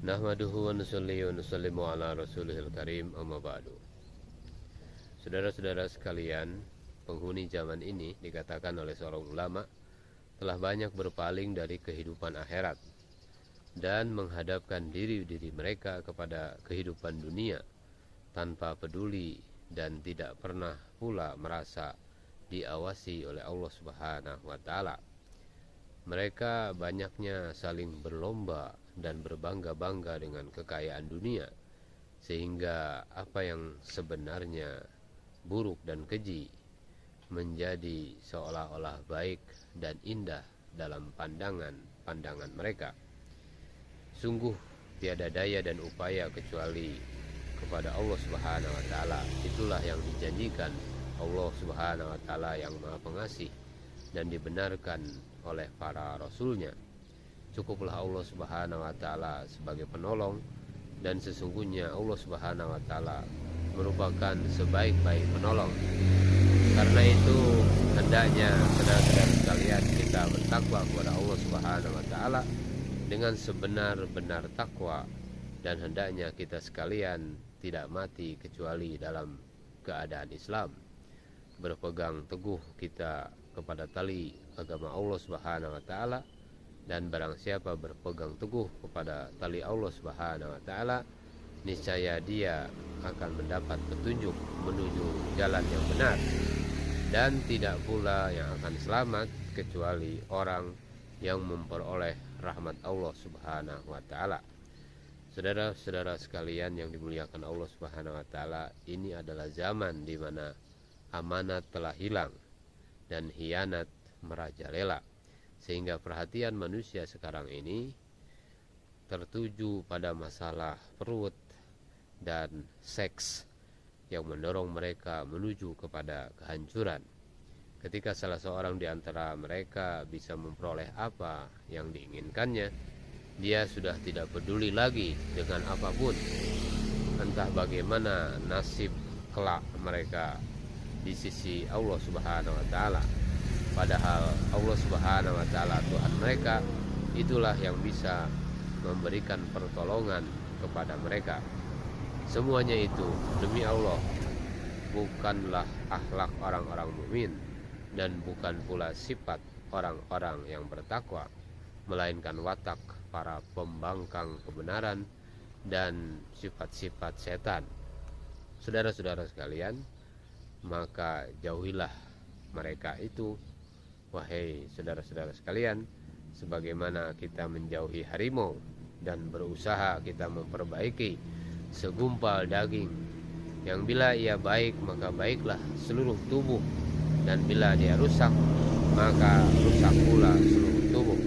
Nahmaduhu wa nusalli wa nusallimu ala rasulihil karim, amma ba'du. Saudara-saudara sekalian, penghuni zaman ini dikatakan oleh seorang ulama telah banyak berpaling dari kehidupan akhirat dan menghadapkan diri-diri mereka kepada kehidupan dunia tanpa peduli dan tidak pernah pula merasa diawasi oleh Allah Subhanahu wa taala. Mereka banyaknya saling berlomba dan berbangga-bangga dengan kekayaan dunia, sehingga apa yang sebenarnya buruk dan keji menjadi seolah-olah baik dan indah dalam pandangan mereka. Sungguh tiada daya dan upaya kecuali kepada Allah Subhanahu wa taala. Itulah yang dijanjikan Allah Subhanahu wa taala yang Maha Pengasih dan dibenarkan oleh para rasulnya. Cukuplah Allah Subhanahu wa taala sebagai penolong, dan sesungguhnya Allah Subhanahu wa taala merupakan sebaik-baik penolong. Karena itu hendaknya saudara-saudara sekalian kita bertakwa kepada Allah Subhanahu wa taala dengan sebenar-benar takwa, dan hendaknya kita sekalian tidak mati kecuali dalam keadaan Islam. Berpegang teguh kita kepada tali agama Allah Subhanahu wa taala, dan barang siapa berpegang teguh kepada tali Allah Subhanahu wa taala, niscaya dia akan mendapat petunjuk menuju jalan yang benar, dan tidak pula yang akan selamat kecuali orang yang memperoleh rahmat Allah Subhanahu wa taala. Saudara-saudara sekalian yang dimuliakan Allah Subhanahu wa taala, ini adalah zaman di mana amanat telah hilang dan khianat merajalela, sehingga perhatian manusia sekarang ini tertuju pada masalah perut dan seks yang mendorong mereka menuju kepada kehancuran. Ketika salah seorang di antara mereka bisa memperoleh apa yang diinginkannya, dia sudah tidak peduli lagi dengan apapun, entah bagaimana nasib kelak mereka di sisi Allah Subhanahu wa taala. Padahal Allah Subhanahu wa taala Tuhan mereka, itulah yang bisa memberikan pertolongan kepada mereka. Semuanya itu demi Allah, bukanlah akhlak orang-orang mukmin dan bukan pula sifat orang-orang yang bertakwa, melainkan watak para pembangkang kebenaran dan sifat-sifat setan. Saudara-saudara sekalian, maka jauhilah mereka itu, wahai saudara-saudara sekalian, sebagaimana kita menjauhi harimau dan berusaha kita memperbaiki segumpal daging yang bila ia baik maka baiklah seluruh tubuh, dan bila dia rusak maka rusak pula seluruh tubuh.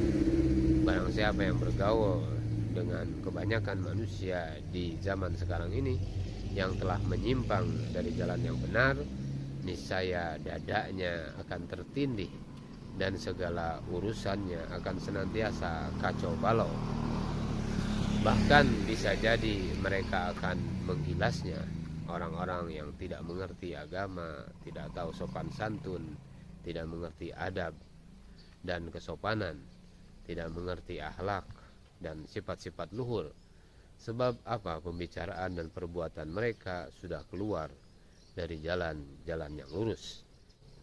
Barang siapa yang bergaul dengan kebanyakan manusia di zaman sekarang ini yang telah menyimpang dari jalan yang benar, niscaya dadanya akan tertindih dan segala urusannya akan senantiasa kacau balau. Bahkan bisa jadi mereka akan menggilasnya orang-orang yang tidak mengerti agama, tidak tahu sopan santun, tidak mengerti adab dan kesopanan, tidak mengerti akhlak dan sifat-sifat luhur. Sebab apa? Pembicaraan dan perbuatan mereka sudah keluar dari jalan-jalan yang lurus.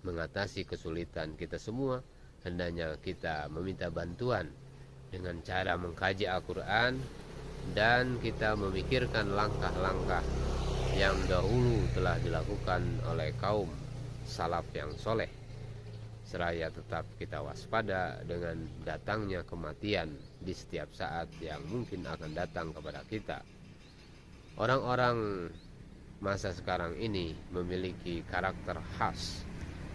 Mengatasi kesulitan kita semua, hendaknya kita meminta bantuan dengan cara mengkaji Al-Quran, dan kita memikirkan langkah-langkah yang dahulu telah dilakukan oleh kaum salaf yang soleh, seraya tetap kita waspada dengan datangnya kematian di setiap saat yang mungkin akan datang kepada kita. Orang-orang masa sekarang ini memiliki karakter khas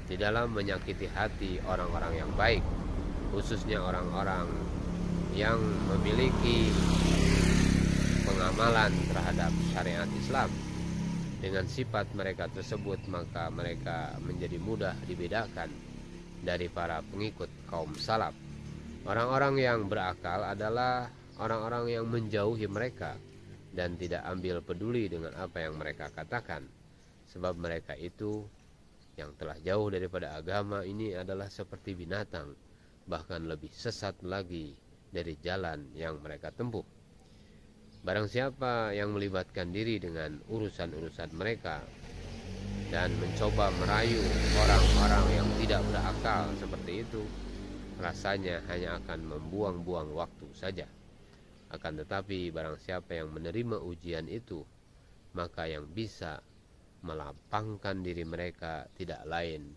di dalam menyakiti hati orang-orang yang baik, khususnya orang-orang yang memiliki pengamalan terhadap syariat Islam. Dengan sifat mereka tersebut, maka mereka menjadi mudah dibedakan dari para pengikut kaum salaf. Orang-orang yang berakal adalah orang-orang yang menjauhi mereka dan tidak ambil peduli dengan apa yang mereka katakan, sebab mereka itu yang telah jauh daripada agama ini adalah seperti binatang, bahkan lebih sesat lagi dari jalan yang mereka tempuh. Barang siapa yang melibatkan diri dengan urusan-urusan mereka dan mencoba merayu orang-orang yang tidak berakal seperti itu, rasanya hanya akan membuang-buang waktu saja. Akan tetapi barang siapa yang menerima ujian itu, maka yang bisa melapangkan diri mereka tidak lain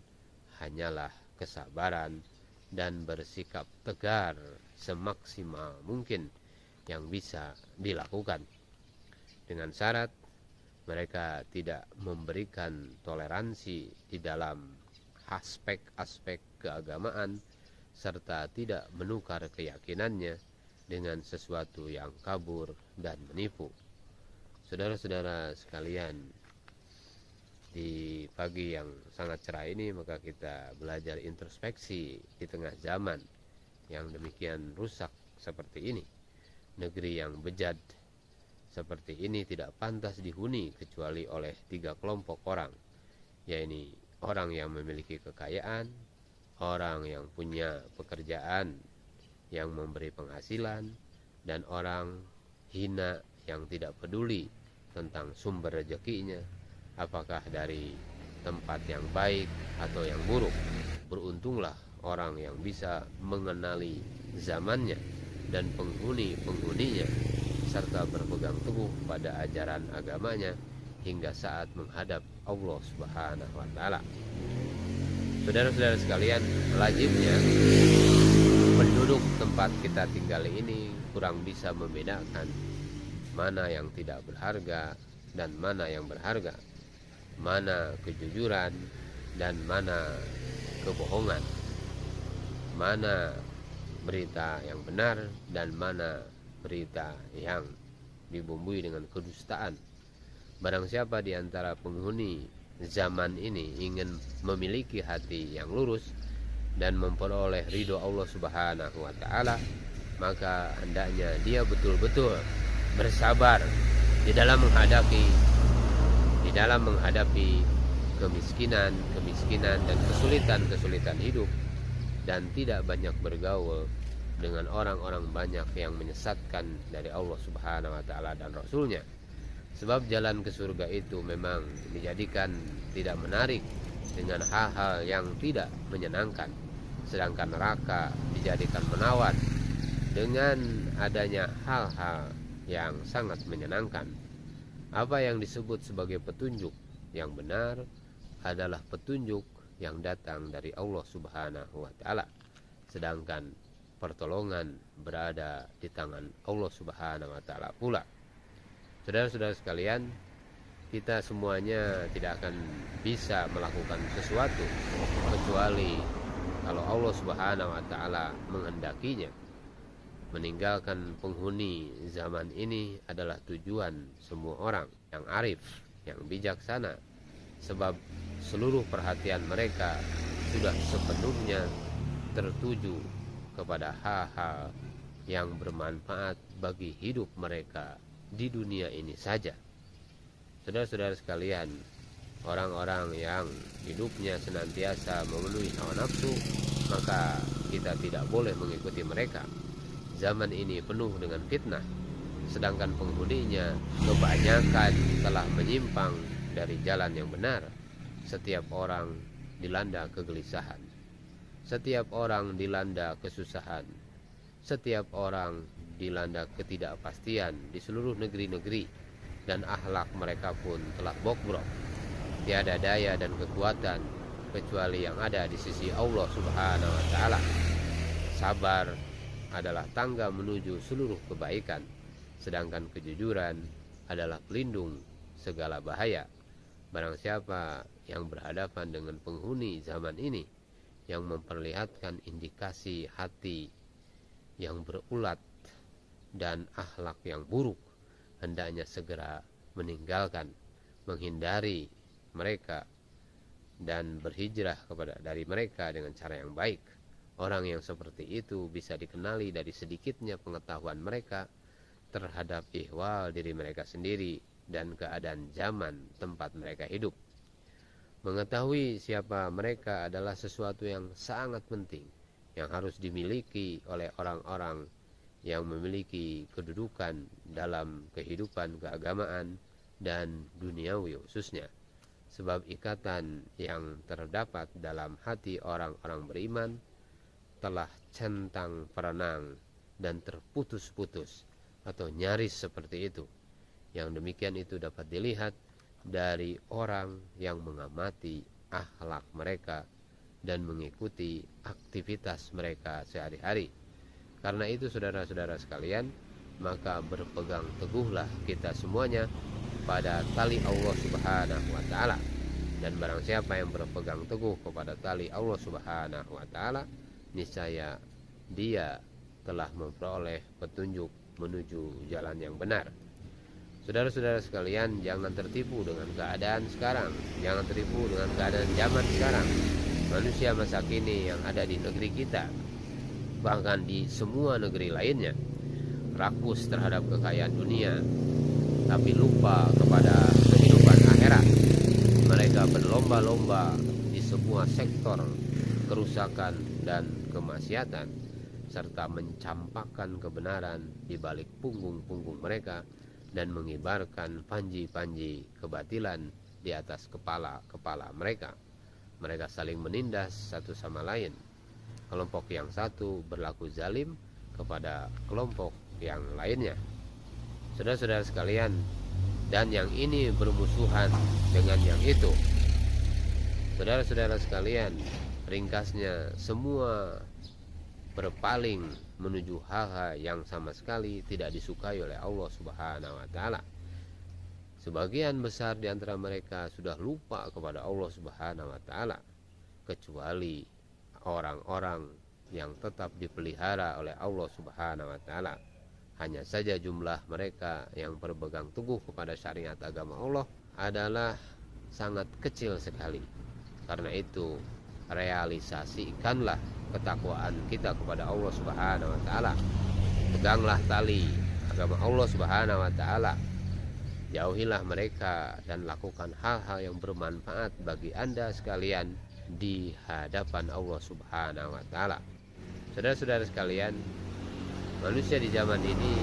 hanyalah kesabaran dan bersikap tegar semaksimal mungkin yang bisa dilakukan, dengan syarat mereka tidak memberikan toleransi di dalam aspek-aspek keagamaan, serta tidak menukar keyakinannya dengan sesuatu yang kabur dan menipu. Saudara-saudara sekalian, di pagi yang sangat cerah ini maka kita belajar introspeksi di tengah zaman yang demikian rusak seperti ini. Negeri yang bejat seperti ini tidak pantas dihuni kecuali oleh 3 kelompok orang, yaitu orang yang memiliki kekayaan, orang yang punya pekerjaan yang memberi penghasilan, dan orang hina yang tidak peduli tentang sumber rezekinya, apakah dari tempat yang baik atau yang buruk. Beruntunglah orang yang bisa mengenali zamannya dan penghuni-penghuninya, serta berpegang teguh pada ajaran agamanya hingga saat menghadap Allah Subhanahu wa Ta'ala. Saudara-saudara sekalian, lazimnya penduduk tempat kita tinggal ini kurang bisa membedakan mana yang tidak berharga dan mana yang berharga, mana kejujuran dan mana kebohongan, mana berita yang benar dan mana berita yang dibumbui dengan kedustaan. Barang siapa di antara penghuni zaman ini ingin memiliki hati yang lurus dan memperoleh ridho Allah Subhanahu wa Ta'ala, maka hendaknya dia betul-betul bersabar di dalam menghadapi kemiskinan dan kesulitan hidup, dan tidak banyak bergaul dengan orang-orang banyak yang menyesatkan dari Allah Subhanahu wa Ta'ala dan Rasulnya. Sebab jalan ke surga itu memang dijadikan tidak menarik dengan hal-hal yang tidak menyenangkan, sedangkan neraka dijadikan menawan dengan adanya hal-hal yang sangat menyenangkan. Apa yang disebut sebagai petunjuk yang benar adalah petunjuk yang datang dari Allah Subhanahu wa Ta'ala, sedangkan pertolongan berada di tangan Allah Subhanahu wa Ta'ala pula. Saudara-saudara sekalian, kita semuanya tidak akan bisa melakukan sesuatu kecuali kalau Allah Subhanahu wa Ta'ala menghendakinya. Meninggalkan penghuni zaman ini adalah tujuan semua orang yang arif, yang bijaksana, sebab seluruh perhatian mereka sudah sepenuhnya tertuju kepada hal-hal yang bermanfaat bagi hidup mereka di dunia ini saja. Saudara-saudara sekalian, orang-orang yang hidupnya senantiasa memenuhi hawa nafsu, maka kita tidak boleh mengikuti mereka. Zaman ini penuh dengan fitnah, sedangkan penghuninya kebanyakan telah menyimpang dari jalan yang benar. Setiap orang dilanda kegelisahan, setiap orang dilanda kesusahan, setiap orang dilanda ketidakpastian di seluruh negeri-negeri, dan akhlak mereka pun telah bobrok. Tiada daya dan kekuatan kecuali yang ada di sisi Allah Subhanahu wa Ta'ala. Sabar adalah tangga menuju seluruh kebaikan, sedangkan kejujuran adalah pelindung segala bahaya. Barang siapa yang berhadapan dengan penghuni zaman ini yang memperlihatkan indikasi hati yang berulat dan akhlak yang buruk, hendaknya segera meninggalkan, menghindari mereka dan berhijrah dari mereka dengan cara yang baik. Orang yang seperti itu bisa dikenali dari sedikitnya pengetahuan mereka terhadap ihwal diri mereka sendiri dan keadaan zaman tempat mereka hidup. Mengetahui siapa mereka adalah sesuatu yang sangat penting, yang harus dimiliki oleh orang-orang yang memiliki kedudukan dalam kehidupan keagamaan dan duniawi khususnya. Sebab ikatan yang terdapat dalam hati orang-orang beriman telah centang perenang dan terputus-putus atau nyaris seperti itu. Yang demikian itu dapat dilihat dari orang yang mengamati akhlak mereka dan mengikuti aktivitas mereka sehari-hari. Karena itu saudara-saudara sekalian, maka berpegang teguhlah kita semuanya pada tali Allah Subhanahu wa taala. Dan barang siapa yang berpegang teguh kepada tali Allah Subhanahu wa taala, niscaya dia telah memperoleh petunjuk menuju jalan yang benar. Saudara-saudara sekalian, jangan tertipu dengan keadaan sekarang, jangan tertipu dengan keadaan zaman sekarang. Manusia masa kini yang ada di negeri kita, bahkan di semua negeri lainnya, rakus terhadap kekayaan dunia, tapi lupa kepada kehidupan akhirat. Mereka berlomba-lomba di semua sektor kerusakan dan kemaksiatan, serta mencampakkan kebenaran di balik punggung-punggung mereka dan mengibarkan panji-panji kebatilan di atas kepala-kepala mereka. Mereka saling menindas satu sama lain. Kelompok yang satu berlaku zalim kepada kelompok yang lainnya. Saudara-saudara sekalian, dan yang ini bermusuhan dengan yang itu. Saudara-saudara sekalian, ringkasnya semua berpaling menuju hal-hal yang sama sekali tidak disukai oleh Allah Subhanahu wa taala. Sebagian besar di antara mereka sudah lupa kepada Allah Subhanahu wa taala, kecuali orang-orang yang tetap dipelihara oleh Allah Subhanahu wa taala. Hanya saja jumlah mereka yang berpegang teguh kepada syariat agama Allah adalah sangat kecil sekali. Karena itu, realisasikanlah ketakwaan kita kepada Allah Subhanahu wa taala. Peganglah tali agama Allah Subhanahu wa taala. Jauhilah mereka dan lakukan hal-hal yang bermanfaat bagi Anda sekalian di hadapan Allah Subhanahu wa taala. Saudara-saudara sekalian, manusia di zaman ini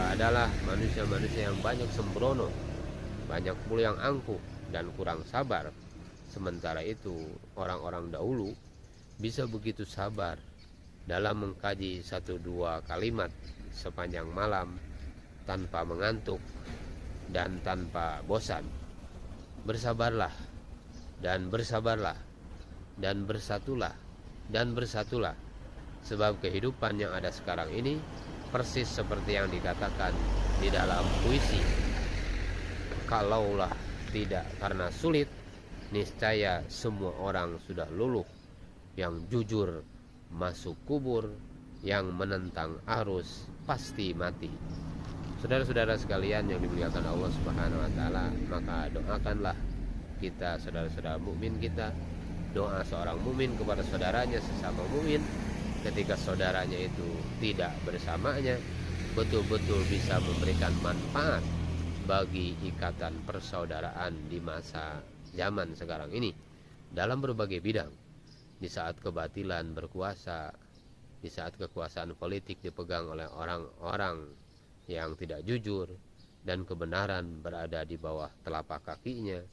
adalah manusia-manusia yang banyak sembrono, banyak pula yang angkuh dan kurang sabar. Sementara itu, orang-orang dahulu bisa begitu sabar dalam mengkaji 1-2 kalimat sepanjang malam tanpa mengantuk dan tanpa bosan. Bersabarlah dan bersabarlah dan bersatulah dan bersatulah, sebab kehidupan yang ada sekarang ini persis seperti yang dikatakan di dalam puisi. Kalaulah tidak karena sulit, niscaya semua orang sudah luluh. Yang jujur masuk kubur, yang menentang arus pasti mati. Saudara-saudara sekalian yang dimuliakan Allah Subhanahu wa taala, maka doakanlah kita, saudara-saudara mukmin kita, doa seorang mukmin kepada saudaranya sesama mukmin ketika saudaranya itu tidak bersamanya, betul-betul bisa memberikan manfaat bagi ikatan persaudaraan di masa zaman sekarang ini dalam berbagai bidang. Di saat kebatilan berkuasa, di saat kekuasaan politik dipegang oleh orang-orang yang tidak jujur dan kebenaran berada di bawah telapak kakinya,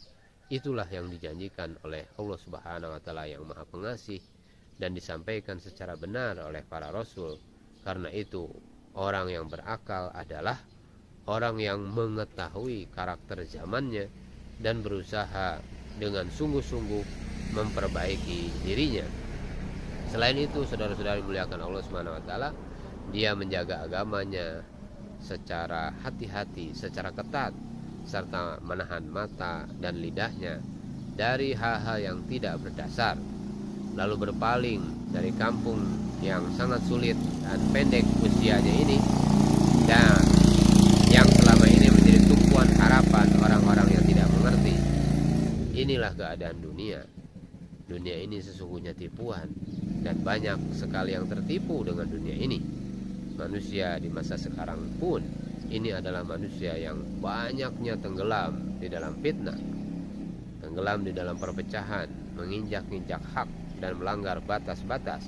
itulah yang dijanjikan oleh Allah Subhanahu wa taala yang Maha Pengasih dan disampaikan secara benar oleh para rasul. Karena itu, orang yang berakal adalah orang yang mengetahui karakter zamannya dan berusaha dengan sungguh-sungguh memperbaiki dirinya. Selain itu, saudara-saudara dimuliakan Allah Subhanahu wa taala, dia menjaga agamanya secara hati-hati, secara ketat, serta menahan mata dan lidahnya dari hal-hal yang tidak berdasar, lalu berpaling dari kampung yang sangat sulit dan pendek usianya ini, dan yang selama ini menjadi tumpuan harapan orang-orang yang tidak mengerti. Inilah keadaan dunia. Dunia ini sesungguhnya tipuan, dan banyak sekali yang tertipu dengan dunia ini. Manusia di masa sekarang pun ini adalah manusia yang banyaknya tenggelam di dalam fitnah, tenggelam di dalam perpecahan, menginjak-injak hak dan melanggar batas-batas.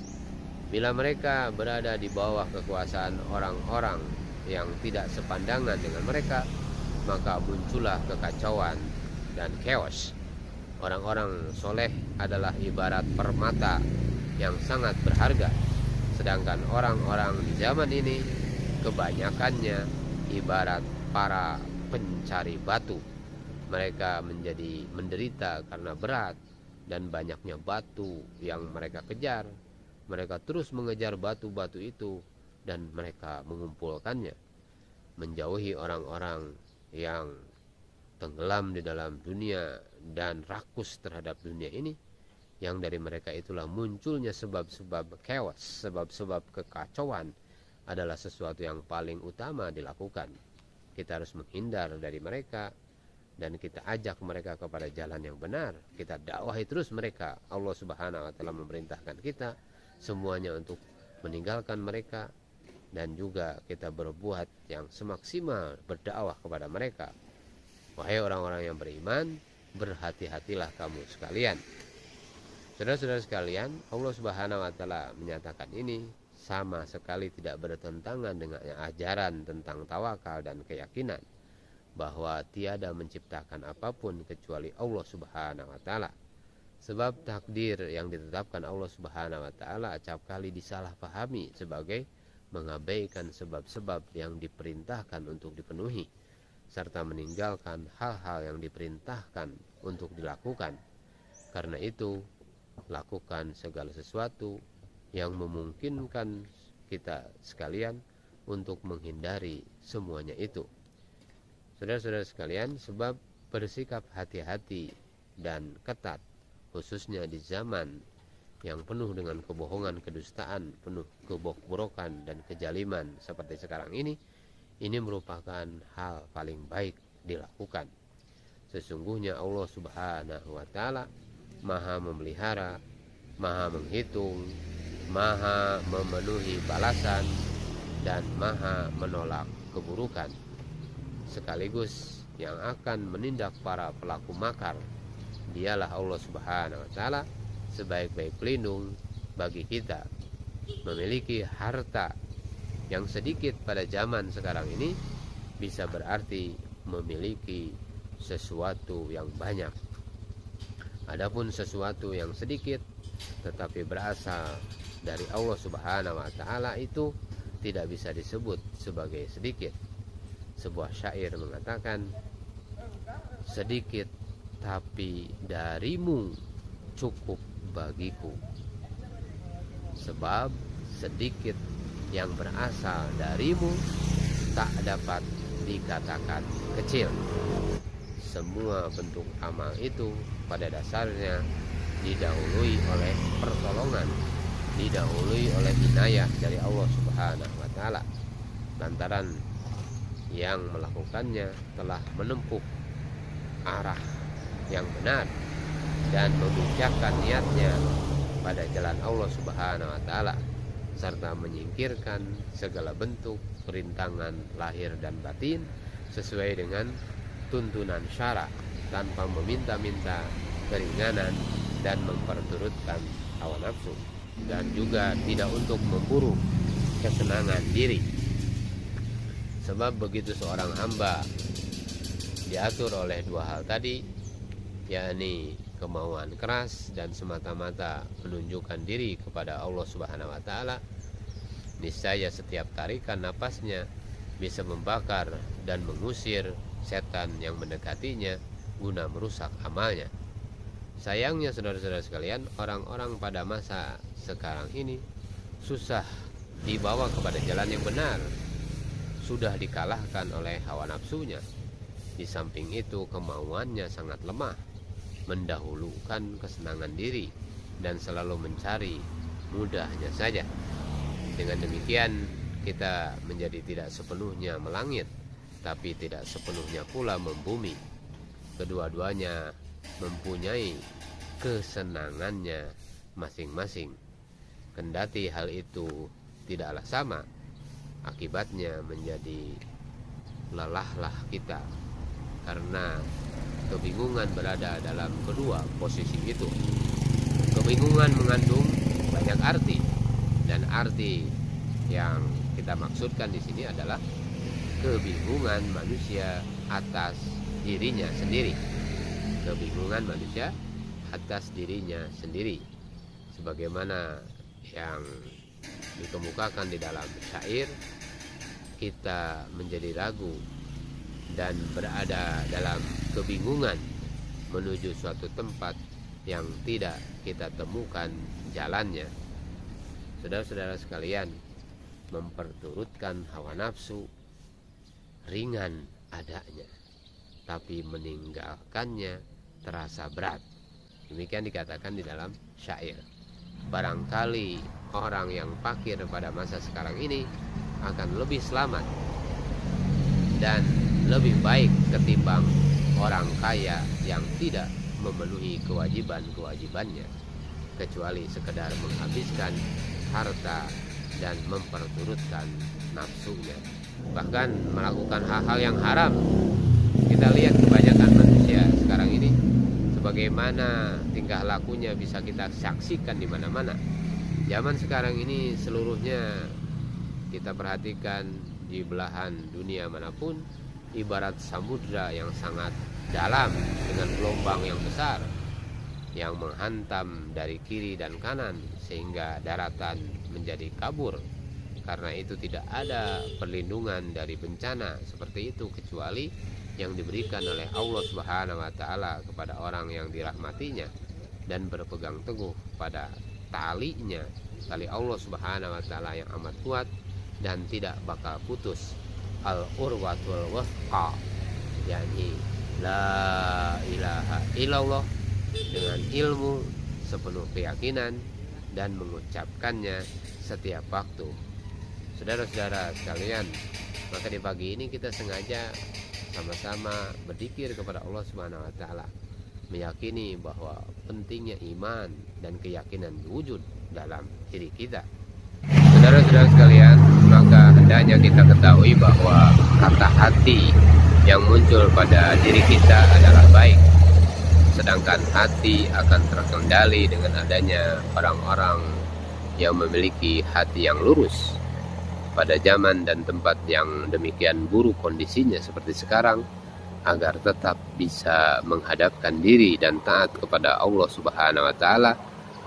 Bila mereka berada di bawah kekuasaan orang-orang yang tidak sepandangan dengan mereka, maka muncullah kekacauan dan chaos. Orang-orang soleh adalah ibarat permata yang sangat berharga, sedangkan orang-orang di zaman ini kebanyakannya ibarat para pencari batu. Mereka menjadi menderita karena berat dan banyaknya batu yang mereka kejar. Mereka terus mengejar batu-batu itu dan mereka mengumpulkannya, menjauhi orang-orang yang tenggelam di dalam dunia dan rakus terhadap dunia ini, yang dari mereka itulah munculnya sebab-sebab chaos, sebab-sebab kekacauan adalah sesuatu yang paling utama dilakukan. Kita harus menghindar dari mereka dan kita ajak mereka kepada jalan yang benar. Kita dakwahi terus mereka. Allah Subhanahu wa taala memerintahkan kita semuanya untuk meninggalkan mereka, dan juga kita berbuat yang semaksimal berdakwah kepada mereka. Wahai orang-orang yang beriman, berhati-hatilah kamu sekalian. Saudara-saudara sekalian, Allah Subhanahu wa taala menyatakan ini sama sekali tidak bertentangan dengan ajaran tentang tawakal dan keyakinan bahwa tiada menciptakan apapun kecuali Allah Subhanahu wa taala. Sebab takdir yang ditetapkan Allah Subhanahu wa taala acap kali disalahpahami sebagai mengabaikan sebab-sebab yang diperintahkan untuk dipenuhi, serta meninggalkan hal-hal yang diperintahkan untuk dilakukan. Karena itu, lakukan segala sesuatu yang memungkinkan kita sekalian untuk menghindari semuanya itu. Saudara-saudara sekalian, sebab bersikap hati-hati dan ketat, khususnya di zaman yang penuh dengan kebohongan, kedustaan, penuh kebobrokan dan kejaliman seperti sekarang ini merupakan hal paling baik dilakukan. Sesungguhnya Allah Subhanahu wa taala Maha memelihara, Maha menghitung, Maha memenuhi balasan, dan Maha menolak keburukan, sekaligus yang akan menindak para pelaku makar. Dialah Allah Subhanahu wa taala sebaik-baik pelindung bagi kita. Memiliki harta yang sedikit pada zaman sekarang ini bisa berarti memiliki sesuatu yang banyak. Adapun sesuatu yang sedikit tetapi berasal dari Allah Subhanahu wa taala itu tidak bisa disebut sebagai sedikit. Sebuah syair mengatakan, sedikit tapi darimu cukup bagiku. Sebab sedikit yang berasal darimu tak dapat dikatakan kecil. Semua bentuk amal itu pada dasarnya didahului oleh pertolongan, didahului oleh inayah dari Allah Subhanahu wa taala. Lantaran yang melakukannya telah menempuh arah yang benar dan memuncakkan niatnya pada jalan Allah Subhanahu wa taala, serta menyingkirkan segala bentuk perintangan lahir dan batin sesuai dengan tuntunan syara, tanpa meminta-minta keringanan dan memperturutkan hawa nafsu, dan juga tidak untuk memburu kesenangan diri. Sebab begitu seorang hamba diatur oleh dua hal tadi, yakni kemauan keras dan semata-mata menunjukkan diri kepada Allah Subhanahu wa taala, niscaya setiap tarikan napasnya bisa membakar dan mengusir setan yang mendekatinya guna merusak amalnya. Sayangnya saudara-saudara sekalian, orang-orang pada masa sekarang ini susah dibawa kepada jalan yang benar, sudah dikalahkan oleh hawa nafsunya. Di samping itu kemauannya sangat lemah, mendahulukan kesenangan diri dan selalu mencari mudahnya saja. Dengan demikian kita menjadi tidak sepenuhnya melangit, tapi tidak sepenuhnya pula membumi. Kedua-duanya mempunyai kesenangannya masing-masing. Kendati hal itu tidaklah sama, akibatnya menjadi lelahlah kita karena kebingungan berada dalam kedua posisi itu. Kebingungan mengandung banyak arti. Dan arti yang kita maksudkan di sini adalah kebingungan manusia atas dirinya sendiri. Kebingungan manusia atas dirinya sendiri. Sebagaimana yang dikemukakan di dalam syair, kita menjadi ragu dan berada dalam kebingungan menuju suatu tempat yang tidak kita temukan jalannya. Saudara-saudara sekalian, memperturutkan hawa nafsu ringan adanya, tapi meninggalkannya terasa berat. Demikian dikatakan di dalam syair. Barangkali orang yang fakir pada masa sekarang ini akan lebih selamat dan lebih baik ketimbang orang kaya yang tidak memenuhi kewajiban-kewajibannya, kecuali sekedar menghabiskan harta dan memperturutkan nafsunya, bahkan melakukan hal-hal yang haram. Kita lihat kebanyakan manusia sekarang ini, sebagaimana tingkah lakunya bisa kita saksikan di mana-mana. Zaman sekarang ini seluruhnya kita perhatikan di belahan dunia manapun ibarat samudra yang sangat dalam dengan gelombang yang besar yang menghantam dari kiri dan kanan sehingga daratan menjadi kabur. Karena itu tidak ada perlindungan dari bencana seperti itu kecuali yang diberikan oleh Allah Subhanahu wa taala kepada orang yang dirahmatinya dan berpegang teguh pada talinya, tali Allah Subhanahu wa taala yang amat kuat dan tidak bakal putus. Al-urwatul wathqa, yakni la ilaha illallah, dengan ilmu sepenuh keyakinan dan mengucapkannya setiap waktu. Saudara-saudara sekalian, maka di pagi ini kita sengaja sama-sama berzikir kepada Allah Subhanahu wa taala, meyakini bahwa pentingnya iman dan keyakinan wujud dalam diri kita. Saudara-saudara sekalian, maka hendaknya kita ketahui bahwa kata hati yang muncul pada diri kita adalah baik, sedangkan hati akan terkendali dengan adanya orang-orang yang memiliki hati yang lurus. Pada zaman dan tempat yang demikian buruk kondisinya seperti sekarang, agar tetap bisa menghadapkan diri dan taat kepada Allah Subhanahu wa taala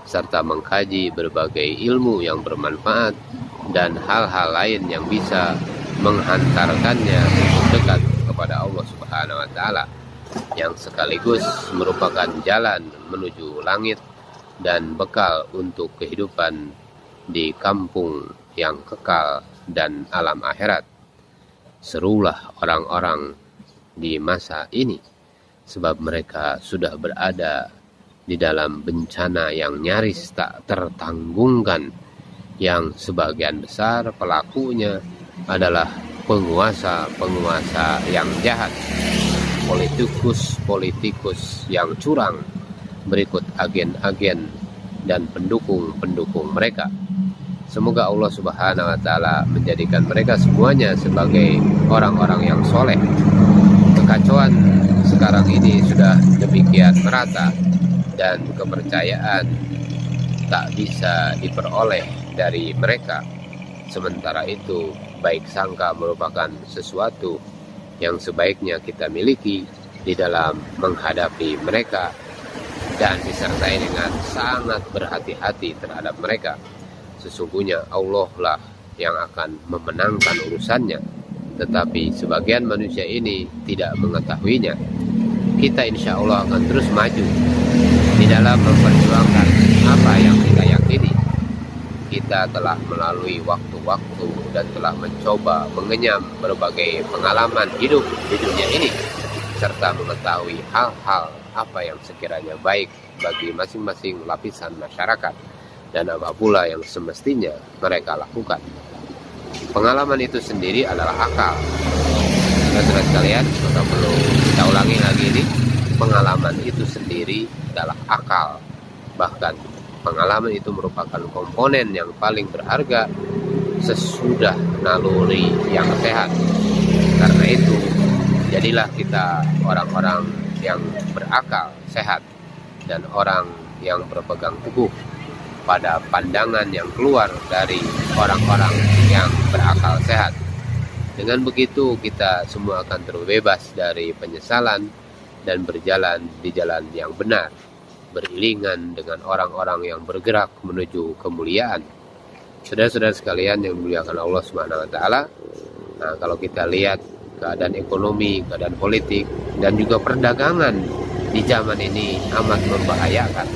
serta mengkaji berbagai ilmu yang bermanfaat dan hal-hal lain yang bisa menghantarkannya untuk dekat kepada Allah Subhanahu wa taala, yang sekaligus merupakan jalan menuju langit dan bekal untuk kehidupan di kampung yang kekal dan alam akhirat. Serulah orang-orang di masa ini, sebab mereka sudah berada di dalam bencana yang nyaris tak tertanggungkan, yang sebagian besar pelakunya adalah penguasa-penguasa yang jahat, politikus-politikus yang curang, berikut agen-agen dan pendukung-pendukung mereka. Semoga Allah Subhanahu wa taala menjadikan mereka semuanya sebagai orang-orang yang soleh. Kekacauan sekarang ini sudah demikian merata dan kepercayaan tak bisa diperoleh dari mereka. Sementara itu, baik sangka merupakan sesuatu yang sebaiknya kita miliki di dalam menghadapi mereka dan disertai dengan sangat berhati-hati terhadap mereka. Sesungguhnya Allah lah yang akan memenangkan urusannya, tetapi sebagian manusia ini tidak mengetahuinya. Kita insya Allah akan terus maju di dalam memperjuangkan apa yang kita yakini. Kita telah melalui waktu-waktu dan telah mencoba mengenyam berbagai pengalaman hidup di dunia ini, serta mengetahui hal-hal apa yang sekiranya baik bagi masing-masing lapisan masyarakat dan apa pula yang semestinya mereka lakukan. Pengalaman itu sendiri adalah akal. Saudara sekalian, maka perlu kita ulangi lagi ini, pengalaman itu sendiri adalah akal. Bahkan pengalaman itu merupakan komponen yang paling berharga sesudah naluri yang sehat. Karena itu, jadilah kita orang-orang yang berakal sehat dan orang yang berpegang teguh pada pandangan yang keluar dari orang-orang yang berakal sehat. Dengan begitu kita semua akan terbebas dari penyesalan dan berjalan di jalan yang benar, beriringan dengan orang-orang yang bergerak menuju kemuliaan. Saudara-saudara sekalian yang dimuliakan Allah Subhanahu wa taala, nah, kalau kita lihat keadaan ekonomi, keadaan politik, dan juga perdagangan di zaman ini amat membahayakan.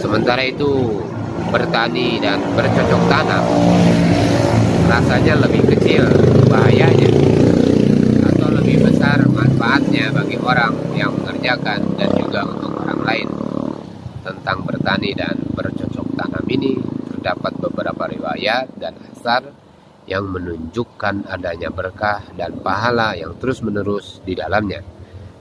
Sementara itu bertani dan bercocok tanam rasanya lebih kecil bahayanya atau lebih besar manfaatnya bagi orang yang mengerjakan dan juga untuk orang lain. Tentang bertani dan bercocok tanam ini terdapat beberapa riwayat dan asar yang menunjukkan adanya berkah dan pahala yang terus-menerus di dalamnya.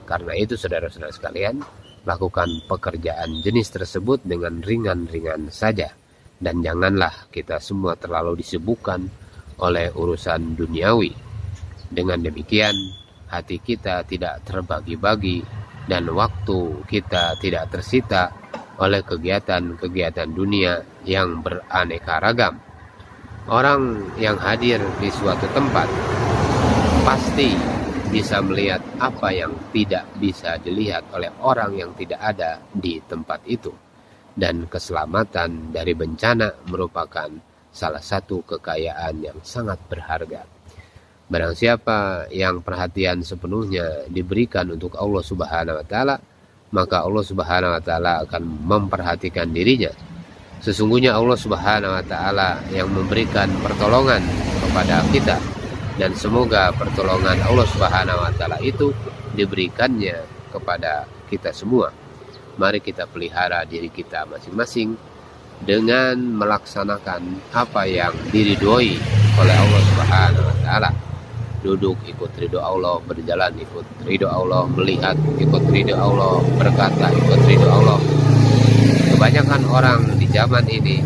Karena itu saudara-saudara sekalian, lakukan pekerjaan jenis tersebut dengan ringan-ringan saja. Dan janganlah kita semua terlalu disibukkan oleh urusan duniawi. Dengan demikian, hati kita tidak terbagi-bagi dan waktu kita tidak tersita oleh kegiatan-kegiatan dunia yang beraneka ragam. Orang yang hadir di suatu tempat pasti bisa melihat apa yang tidak bisa dilihat oleh orang yang tidak ada di tempat itu. Dan keselamatan dari bencana merupakan salah satu kekayaan yang sangat berharga. Barang siapa yang perhatian sepenuhnya diberikan untuk Allah Subhanahu wa taala, maka Allah Subhanahu wa taala akan memperhatikan dirinya. Sesungguhnya Allah Subhanahu wa taala yang memberikan pertolongan kepada kita, dan semoga pertolongan Allah Subhanahu wa taala itu diberikannya kepada kita semua. Mari kita pelihara diri kita masing-masing dengan melaksanakan apa yang diridhoi oleh Allah Subhanahu wa taala. Duduk ikut ridho Allah, berjalan ikut ridho Allah, melihat ikut ridho Allah, berkata ikut ridho Allah. Kebanyakan orang di zaman ini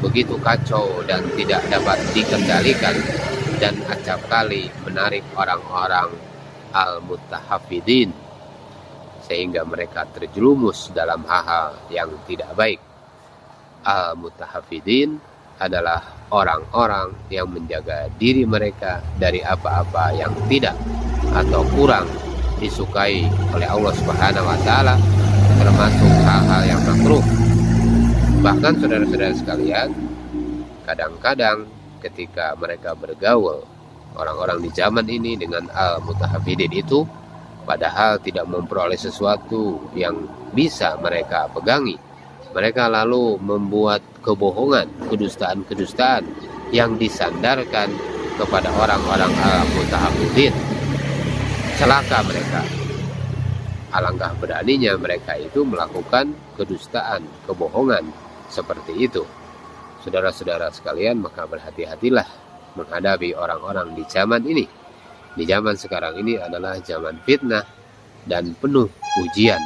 begitu kacau dan tidak dapat dikendalikan, dan acap kali menarik orang-orang al-mutahafidin sehingga mereka terjerumus dalam hal-hal yang tidak baik. Al-mutahafidin adalah orang-orang yang menjaga diri mereka dari apa-apa yang tidak atau kurang disukai oleh Allah Subhanahu wa taala, termasuk hal-hal yang makruh. Bahkan saudara-saudara sekalian, kadang-kadang ketika mereka bergaul, orang-orang di zaman ini dengan al-mutahafidin itu, padahal tidak memperoleh sesuatu yang bisa mereka pegangi, mereka lalu membuat kebohongan, kedustaan-kedustaan yang disandarkan kepada orang-orang al-mutahafidin. Celaka mereka. Alangkah beraninya mereka itu melakukan kedustaan, kebohongan seperti itu. Saudara-saudara sekalian, maka berhati-hatilah menghadapi orang-orang di zaman ini. Di zaman sekarang ini adalah zaman fitnah dan penuh ujian.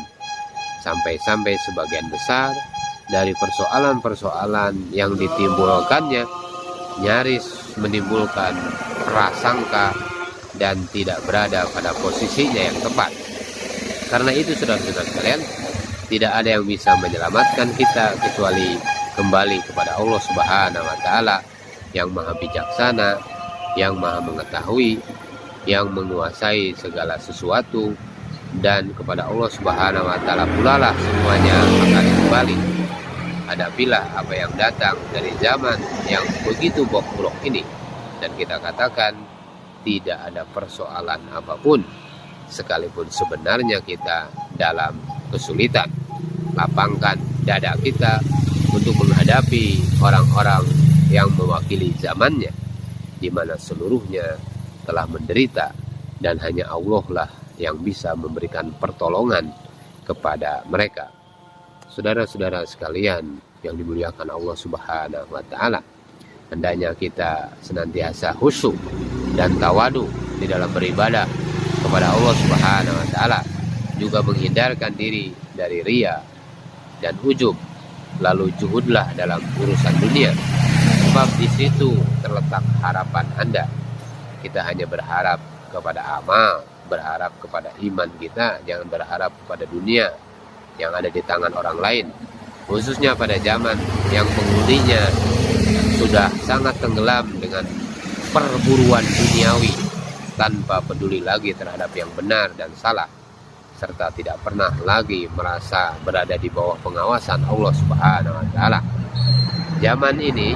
Sampai-sampai sebagian besar dari persoalan-persoalan yang ditimbulkannya nyaris menimbulkan prasangka dan tidak berada pada posisinya yang tepat. Karena itu saudara-saudara sekalian, tidak ada yang bisa menyelamatkan kita kecuali kembali kepada Allah Subhanahu wa taala yang Maha Bijaksana, yang Maha Mengetahui, yang menguasai segala sesuatu, dan kepada Allah Subhanahu wa taala pula lah semuanya akan kembali. Hadapilah apa yang datang dari zaman yang begitu buruk ini, dan kita katakan tidak ada persoalan apapun, sekalipun sebenarnya kita dalam kesulitan. Lapangkan dada kita untuk menghadapi orang-orang yang mewakili zamannya, di mana seluruhnya telah menderita, dan hanya Allah lah yang bisa memberikan pertolongan kepada mereka. Saudara-saudara sekalian yang dimuliakan Allah Subhanahu wa taala, hendaknya kita senantiasa khusyuk dan tawadu di dalam beribadah kepada Allah Subhanahu wa taala, juga menghindarkan diri dari riya dan ujub. Lalu juhudlah dalam urusan dunia, sebab di situ terletak harapan Anda. Kita hanya berharap kepada amal, berharap kepada iman kita, jangan berharap kepada dunia yang ada di tangan orang lain. khususnya pada zaman yang penghuninya sudah sangat tenggelam dengan perburuan duniawi tanpa peduli lagi terhadap yang benar dan salah, serta tidak pernah lagi merasa berada di bawah pengawasan Allah Subhanahu wa Ta'ala. Zaman ini,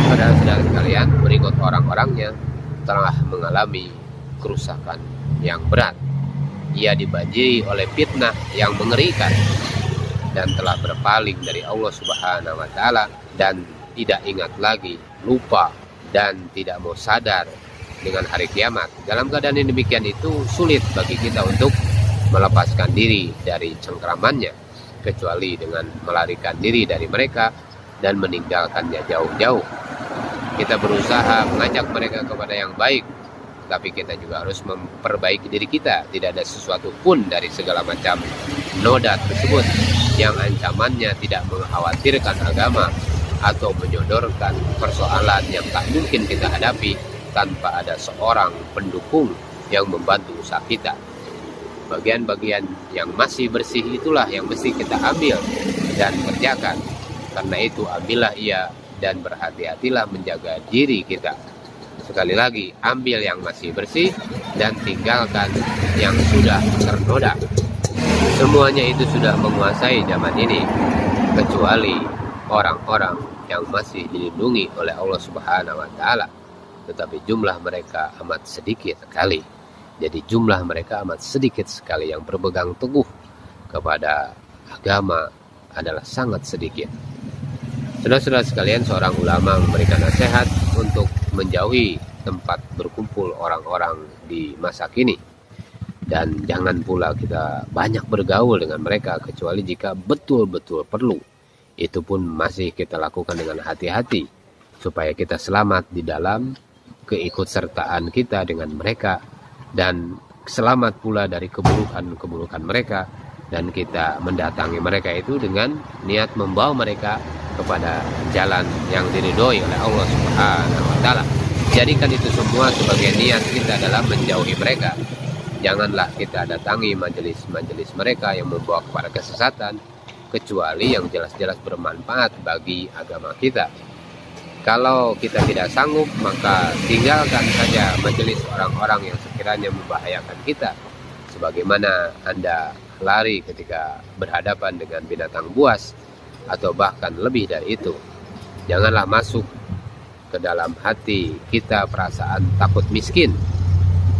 saudara-saudara sekalian, berikut orang-orangnya telah mengalami kerusakan yang berat. Ia dibanjiri oleh fitnah yang mengerikan dan telah berpaling dari Allah Subhanahu wa Ta'ala dan tidak ingat lagi, lupa, dan tidak mau sadar dengan hari kiamat. Dalam keadaan yang demikian itu sulit bagi kita untuk melepaskan diri dari cengkramannya, kecuali dengan melarikan diri dari mereka dan meninggalkannya jauh-jauh. Kita berusaha mengajak mereka kepada yang baik, tapi kita juga harus memperbaiki diri kita. Tidak ada sesuatu pun dari segala macam noda tersebut yang ancamannya tidak mengkhawatirkan agama atau menyodorkan persoalan yang tak mungkin kita hadapi tanpa ada seorang pendukung yang membantu usaha kita. Bagian-bagian yang masih bersih itulah yang mesti kita ambil dan kerjakan. Karena itu ambillah ia dan berhati-hatilah menjaga diri kita. Sekali lagi, ambil yang masih bersih dan tinggalkan yang sudah ternoda. Semuanya itu sudah menguasai zaman ini, kecuali orang-orang yang masih dilindungi oleh Allah Subhanahu wa Ta'ala. Tetapi jumlah mereka amat sedikit sekali. Jadi jumlah mereka amat sedikit sekali yang berpegang teguh kepada agama adalah sangat sedikit. Saudara-saudara sekalian, seorang ulama memberikan nasihat untuk menjauhi tempat berkumpul orang-orang di masa kini. Dan jangan pula kita banyak bergaul dengan mereka kecuali jika betul-betul perlu. Itu pun masih kita lakukan dengan hati-hati supaya kita selamat di dalam keikutsertaan kita dengan mereka dan selamat pula dari keburukan-keburukan mereka, dan kita mendatangi mereka itu dengan niat membawa mereka kepada jalan yang diridhoi oleh Allah Subhanahu wa Ta'ala. Jadikan itu semua sebagai niat kita dalam menjauhi mereka. Janganlah kita datangi majelis-majelis mereka yang membawa kepada kesesatan, kecuali yang jelas-jelas bermanfaat bagi agama kita. Kalau kita tidak sanggup, maka tinggalkan saja majelis orang-orang yang sekiranya membahayakan kita. Sebagaimana Anda lari ketika berhadapan dengan binatang buas, atau bahkan lebih dari itu. Janganlah masuk ke dalam hati kita perasaan takut miskin.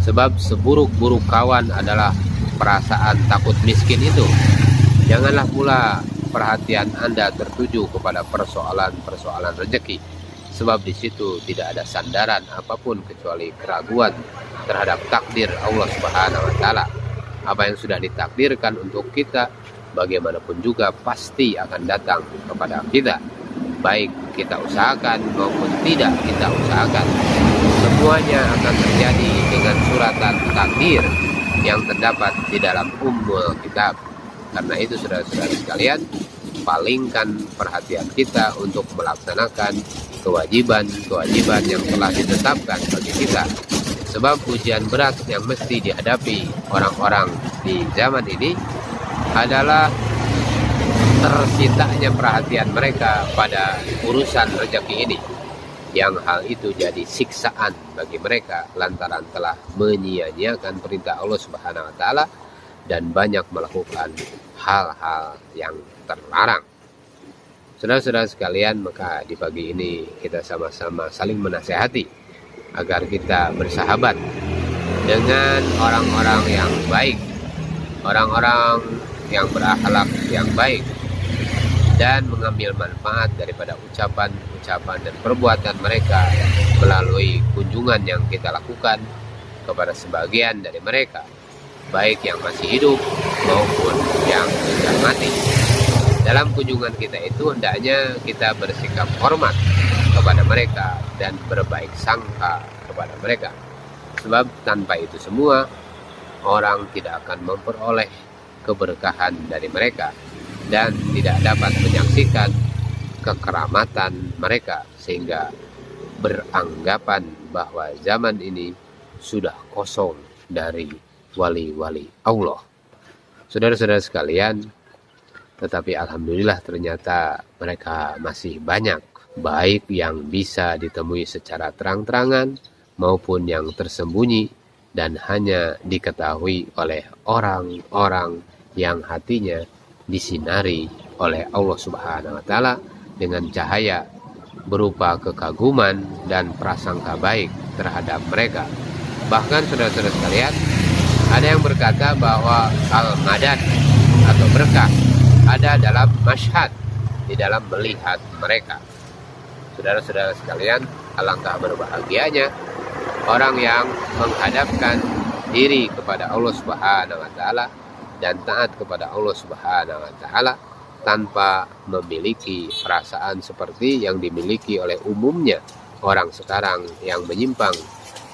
Sebab seburuk-buruk kawan adalah perasaan takut miskin itu. Janganlah pula perhatian Anda tertuju kepada persoalan-persoalan rezeki. Sebab di situ tidak ada sandaran apapun kecuali keraguan terhadap takdir Allah Subhanahu wa Ta'ala. Apa yang sudah ditakdirkan untuk kita, bagaimanapun juga pasti akan datang kepada kita. Baik kita usahakan maupun tidak kita usahakan, semuanya akan terjadi dengan suratan takdir yang terdapat di dalam Ummul Kitab. Karena itu saudara-saudara sekalian, palingkan perhatian kita untuk melaksanakan kewajiban-kewajiban yang telah ditetapkan bagi kita. Sebab ujian berat yang mesti dihadapi orang-orang di zaman ini adalah tersitanya perhatian mereka pada urusan rezeki ini, yang hal itu jadi siksaan bagi mereka lantaran telah menyia-nyiakan perintah Allah Subhanahu wa Ta'ala dan banyak melakukan hal-hal yang terlarang. Saudara-saudara sekalian, maka di pagi ini kita sama-sama saling menasehati agar kita bersahabat dengan orang-orang yang baik, orang-orang yang berakhlak yang baik, dan mengambil manfaat daripada ucapan-ucapan dan perbuatan mereka melalui kunjungan yang kita lakukan kepada sebagian dari mereka, baik yang masih hidup maupun yang sudah mati. Dalam kunjungan kita itu hendaknya kita bersikap hormat kepada mereka dan berbaik sangka kepada mereka. Sebab tanpa itu semua, orang tidak akan memperoleh keberkahan dari mereka dan tidak dapat menyaksikan kekeramatan mereka, sehingga beranggapan bahwa zaman ini sudah kosong dari wali-wali Allah. Saudara-saudara sekalian, Tetapi alhamdulillah ternyata mereka masih banyak, baik yang bisa ditemui secara terang-terangan maupun yang tersembunyi dan hanya diketahui oleh orang-orang yang hatinya disinari oleh Allah Subhanahu wa taala dengan cahaya berupa kekaguman dan prasangka baik terhadap mereka. Bahkan saudara-saudara sekalian, ada yang berkata bahwa al-madad atau berkah ada dalam masyhad, di dalam melihat mereka. Saudara-saudara sekalian, alangkah berbahagianya orang yang menghadapkan diri kepada Allah Subhanahu wa taala dan taat kepada Allah Subhanahu wa taala tanpa memiliki perasaan seperti yang dimiliki oleh umumnya orang sekarang yang menyimpang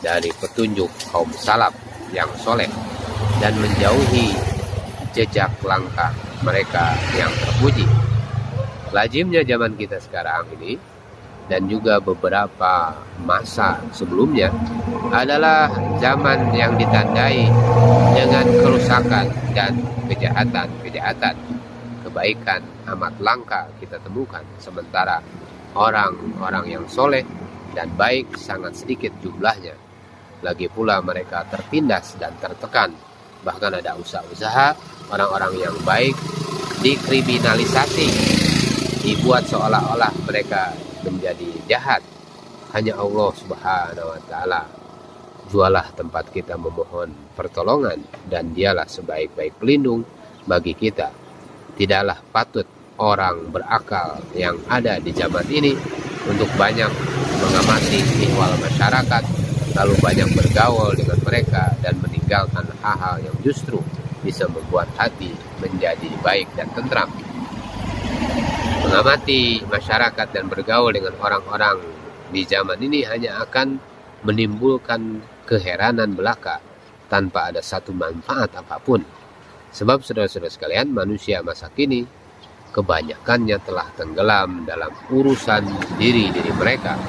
dari petunjuk kaum salaf yang soleh dan menjauhi jejak langkah mereka yang terpuji. Lazimnya zaman kita sekarang ini dan juga beberapa masa sebelumnya adalah zaman yang ditandai dengan kerusakan dan kejahatan. Kebaikan amat langka kita temukan, sementara orang-orang yang soleh dan baik sangat sedikit jumlahnya. Lagi pula mereka tertindas dan tertekan. Bahkan ada usaha-usaha orang-orang yang baik dikriminalisasi, dibuat seolah-olah mereka menjadi jahat. Hanya Allah Subhanahu wa taala jualah tempat kita memohon pertolongan, dan dialah sebaik-baik pelindung bagi kita. Tidaklah patut orang berakal yang ada di zaman ini untuk banyak mengamati ihwal masyarakat, lalu banyak bergaul dengan mereka dan meninggalkan hal-hal yang justru bisa membuat hati menjadi baik dan tentram. Mengamati masyarakat dan bergaul dengan orang-orang di zaman ini hanya akan menimbulkan keheranan belaka tanpa ada satu manfaat apapun. Sebab saudara-saudara sekalian, manusia masa kini kebanyakannya telah tenggelam dalam urusan diri-diri mereka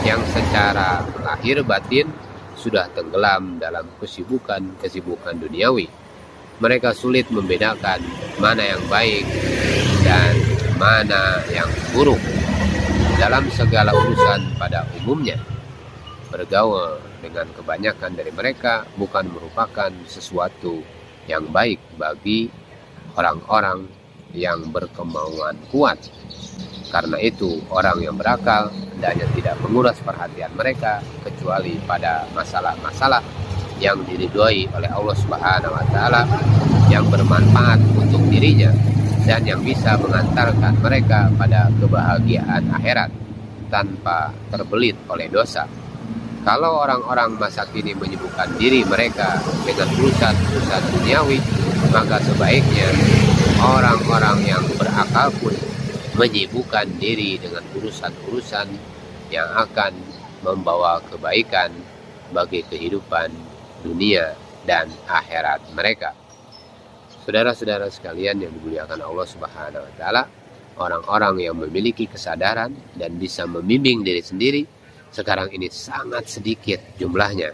yang secara lahir batin sudah tenggelam dalam kesibukan duniawi. Mereka sulit membedakan mana yang baik dan mana yang buruk dalam segala urusan pada umumnya. Bergaul dengan kebanyakan dari mereka bukan merupakan sesuatu yang baik bagi orang-orang yang berkemauan kuat. Karena itu orang yang berakal hendaknya tidak menguras perhatian mereka kecuali pada masalah-masalah yang diridhoi oleh Allah Subhanahu wa taala, yang bermanfaat untuk dirinya dan yang bisa mengantarkan mereka pada kebahagiaan akhirat tanpa terbelit oleh dosa. Kalau orang-orang masa kini menyibukkan diri mereka dengan urusan-urusan duniawi, maka sebaiknya orang-orang yang berakal pun menyibukkan diri dengan urusan-urusan yang akan membawa kebaikan bagi kehidupan dunia dan akhirat mereka. Saudara-saudara sekalian yang dimuliakan Allah Subhanahu wa taala, orang-orang yang memiliki kesadaran dan bisa membimbing diri sendiri sekarang ini sangat sedikit jumlahnya.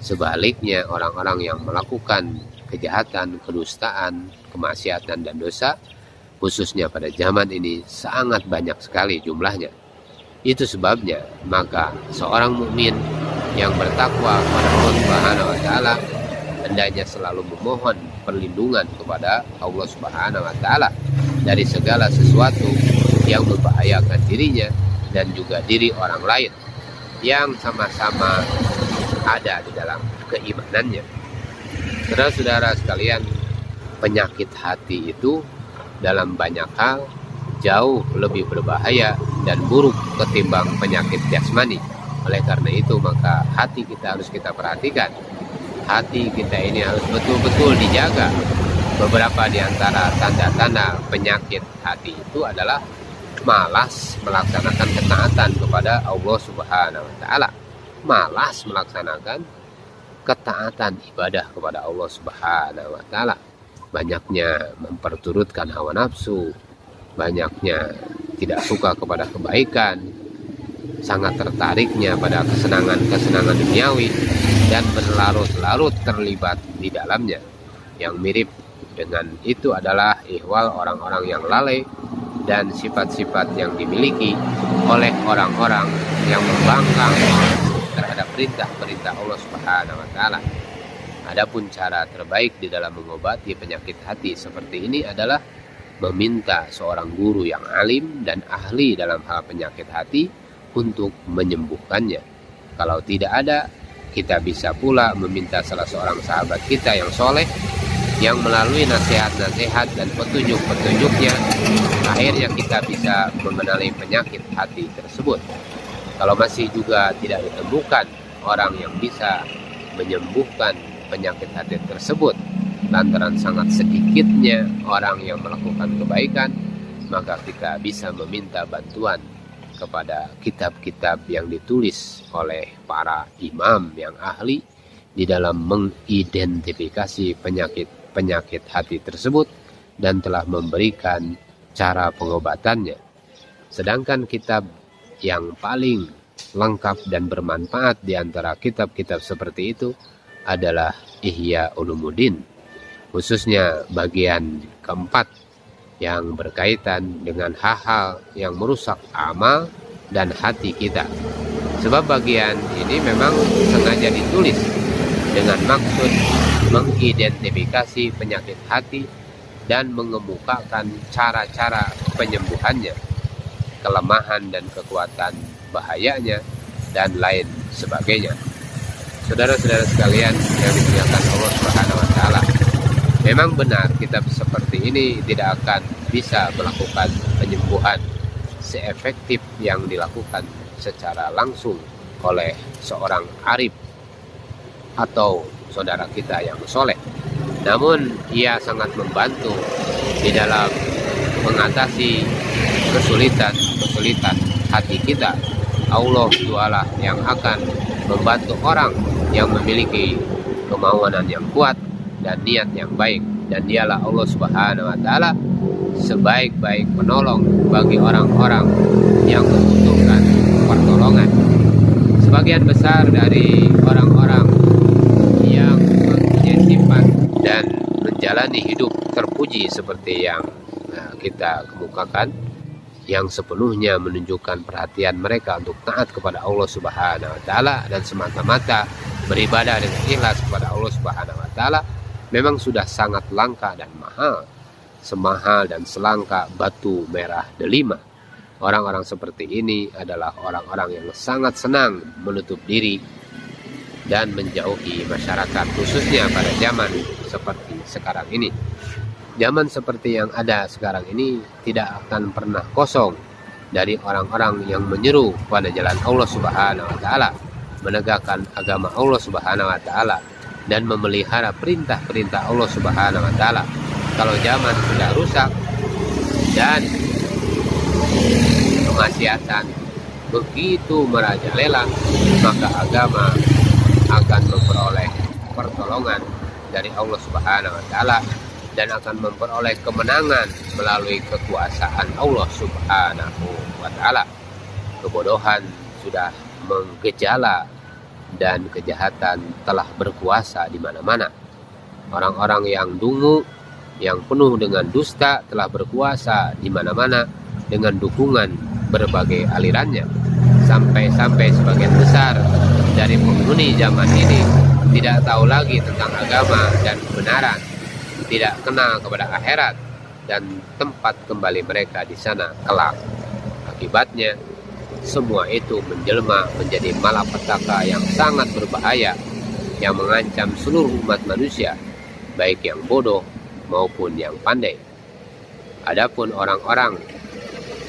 Sebaliknya, orang-orang yang melakukan kejahatan, kedustaan, kemaksiatan dan dosa, khususnya pada zaman ini, sangat banyak sekali jumlahnya. Itu sebabnya maka seorang mukmin yang bertakwa kepada Allah Subhanahu wa taala hendaknya selalu memohon perlindungan kepada Allah Subhanahu wa taala dari segala sesuatu yang membahayakan dirinya dan juga diri orang lain yang sama-sama ada di dalam keimanannya. Saudara-saudara sekalian, penyakit hati itu dalam banyak hal jauh lebih berbahaya dan buruk ketimbang penyakit jasmani. Oleh karena itu maka hati kita harus kita perhatikan. Hati kita ini harus betul-betul dijaga. Beberapa di antara tanda-tanda penyakit hati itu adalah malas melaksanakan ketaatan kepada Allah Subhanahu wa taala. Malas melaksanakan ketaatan ibadah kepada Allah Subhanahu wa taala. Banyaknya memperturutkan hawa nafsu, banyaknya tidak suka kepada kebaikan, sangat tertariknya pada kesenangan-kesenangan duniawi dan berlarut-larut terlibat di dalamnya, yang mirip dengan itu adalah ihwal orang-orang yang lalai dan sifat-sifat yang dimiliki oleh orang-orang yang membangkang terhadap perintah-perintah Allah Subhanahu wa taala. Adapun cara terbaik di dalam mengobati penyakit hati seperti ini adalah meminta seorang guru yang alim dan ahli dalam hal penyakit hati untuk menyembuhkannya. Kalau tidak ada, kita bisa pula meminta salah seorang sahabat kita yang soleh, yang melalui nasihat-nasihat dan petunjuk-petunjuknya, akhirnya kita bisa mengenali penyakit hati tersebut. Kalau masih juga tidak ditemukan orang yang bisa menyembuhkan penyakit hati tersebut, lantaran sangat sedikitnya orang yang melakukan kebaikan, maka kita bisa meminta bantuan kepada kitab-kitab yang ditulis oleh para imam yang ahli di dalam mengidentifikasi penyakit hati tersebut dan telah memberikan cara pengobatannya. Sedangkan kitab yang paling lengkap dan bermanfaat di antara kitab-kitab seperti itu adalah Ihya Ulumuddin, khususnya bagian keempat yang berkaitan dengan hal-hal yang merusak amal dan hati kita. Sebab bagian ini memang sengaja ditulis dengan maksud mengidentifikasi penyakit hati dan mengemukakan cara-cara penyembuhannya, kelemahan dan kekuatan bahayanya, dan lain sebagainya. Saudara-saudara sekalian yang dimuliakan Allah Subhanahu wa taala, memang benar kitab seperti ini tidak akan bisa melakukan penyembuhan seefektif yang dilakukan secara langsung oleh seorang arif atau saudara kita yang soleh. Namun ia sangat membantu di dalam mengatasi kesulitan hati kita. Allah Ta'ala yang akan membantu orang yang memiliki kemauan yang kuat dan niat yang baik, dan dialah Allah Subhanahu wa taala sebaik-baik penolong bagi orang-orang yang membutuhkan pertolongan. Sebagian besar dari orang-orang yang mempunyai sifat dan menjalani hidup terpuji seperti yang kita kemukakan, yang sepenuhnya menunjukkan perhatian mereka untuk taat kepada Allah Subhanahu wa taala dan semata-mata beribadah dengan ikhlas kepada Allah Subhanahu wa taala, memang sudah sangat langka dan mahal, semahal dan selangka batu merah delima. Orang-orang seperti ini adalah orang-orang yang sangat senang menutup diri dan menjauhi masyarakat, khususnya pada zaman seperti sekarang ini. Zaman seperti yang ada sekarang ini tidak akan pernah kosong dari orang-orang yang menyeru pada jalan Allah Subhanahu wa taala, menegakkan agama Allah Subhanahu wa taala, dan memelihara perintah-perintah Allah Subhanahu wa taala. Kalau zaman sudah rusak dan kemaksiatan begitu merajalela, maka agama akan memperoleh pertolongan dari Allah Subhanahu wa taala dan akan memperoleh kemenangan melalui kekuasaan Allah Subhanahu wa taala. Kebodohan sudah menggejala dan kejahatan telah berkuasa di mana-mana. Orang-orang yang dungu, yang penuh dengan dusta telah berkuasa di mana-mana dengan dukungan berbagai alirannya. Sampai-sampai sebagian besar dari penghuni zaman ini tidak tahu lagi tentang agama dan kebenaran, tidak kenal kepada akhirat dan tempat kembali mereka di sana kelak. Akibatnya semua itu menjelma menjadi malapetaka yang sangat berbahaya yang mengancam seluruh umat manusia, baik yang bodoh maupun yang pandai. Adapun orang-orang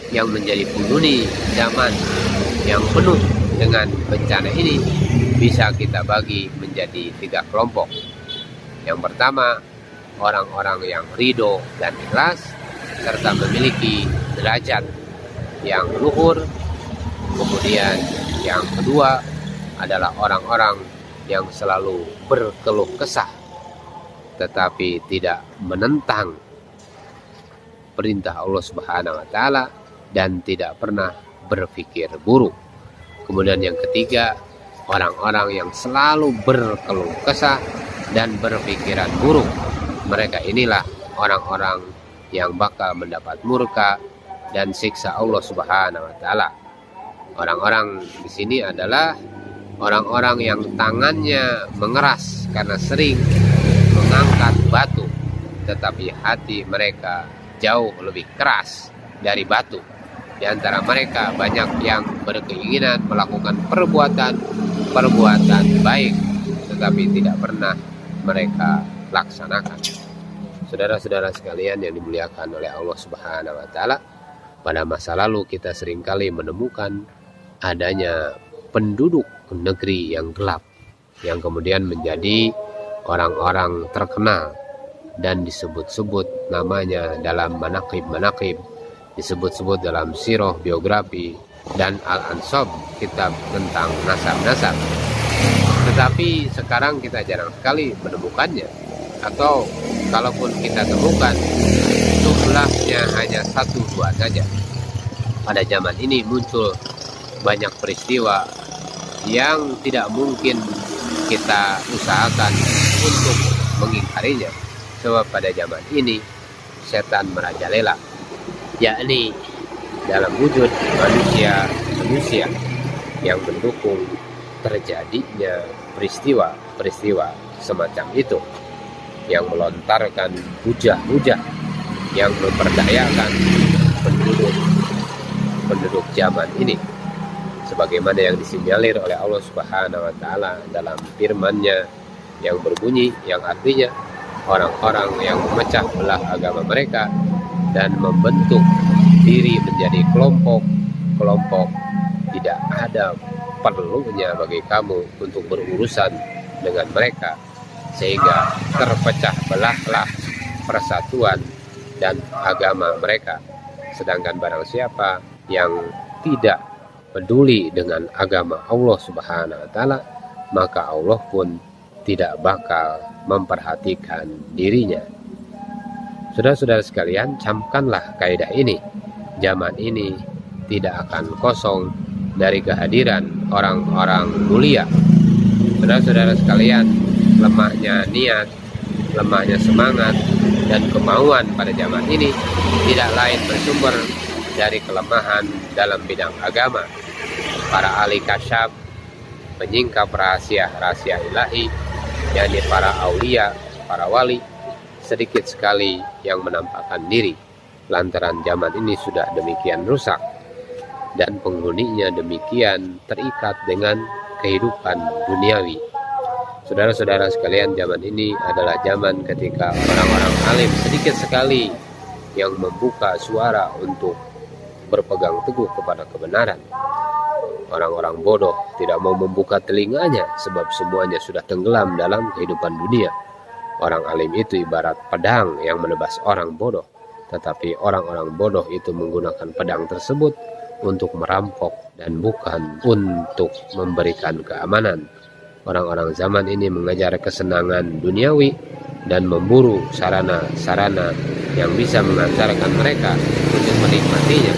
yang menjadi penghuni zaman yang penuh dengan bencana ini bisa kita bagi menjadi 3 kelompok. Yang pertama, orang-orang yang ridho dan ikhlas serta memiliki derajat yang luhur. Kemudian yang kedua adalah orang-orang yang selalu berkeluh kesah tetapi tidak menentang perintah Allah Subhanahu wa taala dan tidak pernah berpikir buruk. Kemudian yang ketiga, orang-orang yang selalu berkeluh kesah dan berpikiran buruk. Mereka inilah orang-orang yang bakal mendapat murka dan siksa Allah Subhanahu wa taala. Orang-orang di sini adalah orang-orang yang tangannya mengeras karena sering mengangkat batu, tetapi hati mereka jauh lebih keras dari batu. Di antara mereka banyak yang berkeinginan melakukan perbuatan baik, tetapi tidak pernah mereka laksanakan. Saudara-saudara sekalian yang dimuliakan oleh Allah Subhanahu wa taala, pada masa lalu kita seringkali menemukan adanya penduduk negeri yang gelap yang kemudian menjadi orang-orang terkenal dan disebut-sebut namanya dalam manaqib, disebut-sebut dalam sirah, biografi, dan al-ansab, kitab tentang nasab-nasab. Tetapi sekarang kita jarang sekali menemukannya, atau kalaupun kita temukan jumlahnya hanya 1-2 saja. Pada zaman ini muncul banyak peristiwa yang tidak mungkin kita usahakan untuk mengingkarinya, sebab pada zaman ini setan merajalela, yakni dalam wujud manusia yang mendukung terjadinya peristiwa semacam itu, yang melontarkan hujah-hujah yang memperdayakan penduduk zaman ini, sebagaimana yang disinyalir oleh Allah Subhanahu wa taala dalam firman-Nya yang berbunyi, yang artinya orang-orang yang memecah belah agama mereka dan membentuk diri menjadi kelompok-kelompok, tidak ada perlunya bagi kamu untuk berurusan dengan mereka, sehingga terpecah belahlah persatuan dan agama mereka. Sedangkan barang siapa yang tidak peduli dengan agama Allah Subhanahu wa taala, maka Allah pun tidak bakal memperhatikan dirinya. Saudara-saudara sekalian, camkanlah kaidah ini. Zaman ini tidak akan kosong dari kehadiran orang-orang mulia. Saudara-saudara sekalian, lemahnya niat, lemahnya semangat dan kemauan pada zaman ini tidak lain bersumber dari kelemahan dalam bidang agama. Para ahli kasyaf, penyingkap rahasia-rahasia ilahi, yakni para aulia, para wali, sedikit sekali yang menampakkan diri, lantaran zaman ini sudah demikian rusak dan penghuninya demikian terikat dengan kehidupan duniawi. Saudara-saudara sekalian, zaman ini adalah zaman ketika orang-orang alim sedikit sekali yang membuka suara untuk berpegang teguh kepada kebenaran. Orang-orang bodoh tidak mau membuka telinganya sebab semuanya sudah tenggelam dalam kehidupan dunia. Orang alim itu ibarat pedang yang menebas orang bodoh, tetapi orang-orang bodoh itu menggunakan pedang tersebut untuk merampok dan bukan untuk memberikan keamanan. Orang-orang zaman ini mengejar kesenangan duniawi dan memburu sarana-sarana yang bisa mengantarkan mereka untuk menikmatinya.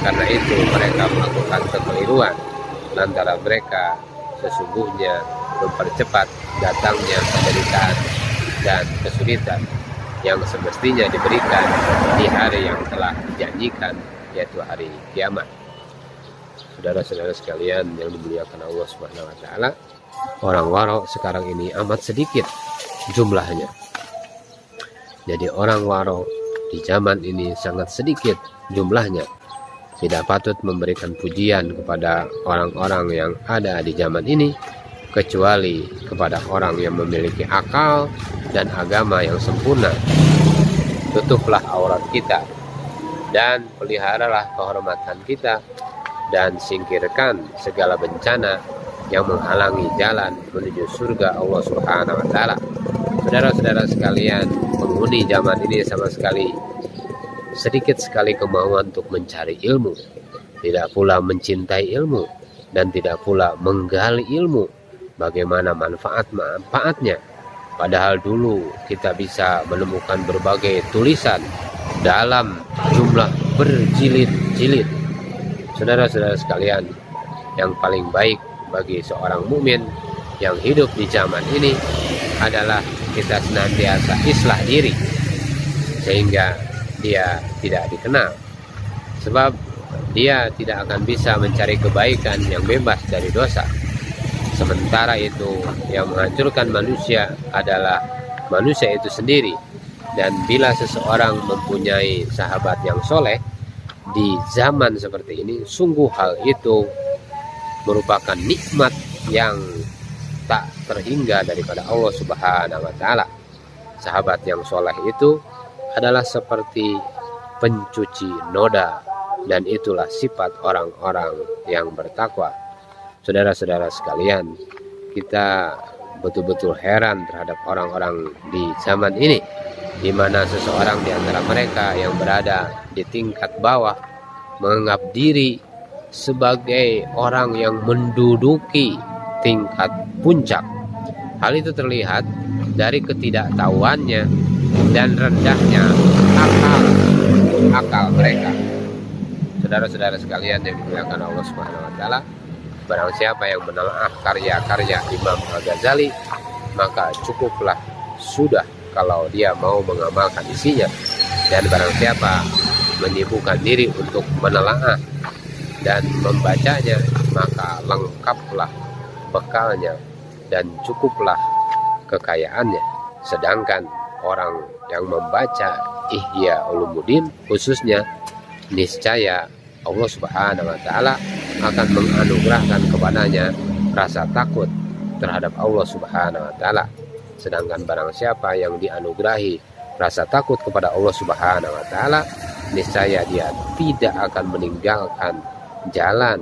Karena itu mereka melakukan kekeliruan, lantaran mereka sesungguhnya mempercepat datangnya penderitaan dan kesulitan yang semestinya diberikan di hari yang telah dijanjikan, yaitu hari kiamat. Saudara-saudara sekalian yang dimuliakan Allah Subhanahu wa taala, orang waro sekarang ini amat sedikit jumlahnya. Jadi orang waro di zaman ini sangat sedikit jumlahnya. Tidak patut memberikan pujian kepada orang-orang yang ada di zaman ini, kecuali kepada orang yang memiliki akal dan agama yang sempurna. Tutuplah aurat kita dan peliharalah kehormatan kita, dan singkirkan segala bencana yang menghalangi jalan menuju surga Allah Subhanahu wa taala. Saudara-saudara sekalian, penghuni zaman ini sama sekali sedikit sekali kemauan untuk mencari ilmu, tidak pula mencintai ilmu, dan tidak pula menggali ilmu bagaimana manfaatnya. Padahal dulu kita bisa menemukan berbagai tulisan dalam jumlah berjilid-jilid. Saudara-saudara sekalian, yang paling baik bagi seorang mukmin yang hidup di zaman ini adalah kita senantiasa islah diri, sehingga dia tidak dikenal. Sebab dia tidak akan bisa mencari kebaikan yang bebas dari dosa. Sementara itu yang menghancurkan manusia adalah manusia itu sendiri. Dan bila seseorang mempunyai sahabat yang soleh di zaman seperti ini, sungguh hal itu merupakan nikmat yang tak terhingga daripada Allah Subhanahu wa Ta'ala. Sahabat yang soleh itu adalah seperti pencuci noda, dan itulah sifat orang-orang yang bertakwa. Saudara-saudara sekalian, kita betul-betul heran terhadap orang-orang di zaman ini, di mana seseorang di antara mereka yang berada di tingkat bawah menganggap diri sebagai orang yang menduduki tingkat puncak. Hal itu terlihat dari ketidaktahuannya dan rendahnya akal mereka. Saudara-saudara sekalian yang dimuliakan Allah Subhanahu wa Ta'ala, barang siapa yang menelaah karya-karya Imam Al-Ghazali, maka cukuplah sudah kalau dia mau mengamalkan isinya. Dan barang siapa menyibukkan diri untuk menelaah dan membacanya, maka lengkaplah bekalnya dan cukuplah kekayaannya. Sedangkan orang yang membaca Ihya Ulumuddin khususnya, niscaya Allah Subhanahu wa Ta'ala akan menganugerahkan kepadanya rasa takut terhadap Allah Subhanahu wa Ta'ala. Sedangkan barang siapa yang dianugerahi rasa takut kepada Allah Subhanahu wa Ta'ala, niscaya dia tidak akan meninggalkan jalan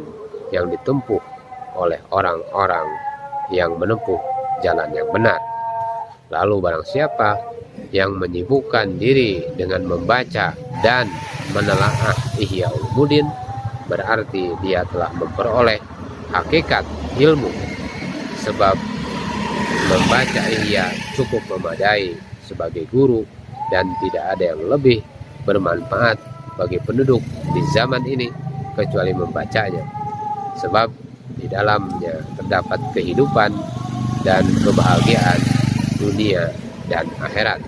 yang ditempuh oleh orang-orang yang menempuh jalan yang benar. Lalu barang siapa yang menyibukkan diri dengan membaca dan menelaah Ihya Ulumuddin, berarti dia telah memperoleh hakikat ilmu. Sebab membaca Ihya cukup memadai sebagai guru, dan tidak ada yang lebih bermanfaat bagi penduduk di zaman ini kecuali membacanya. Sebab di dalamnya terdapat kehidupan dan kebahagiaan dunia dan akhirat.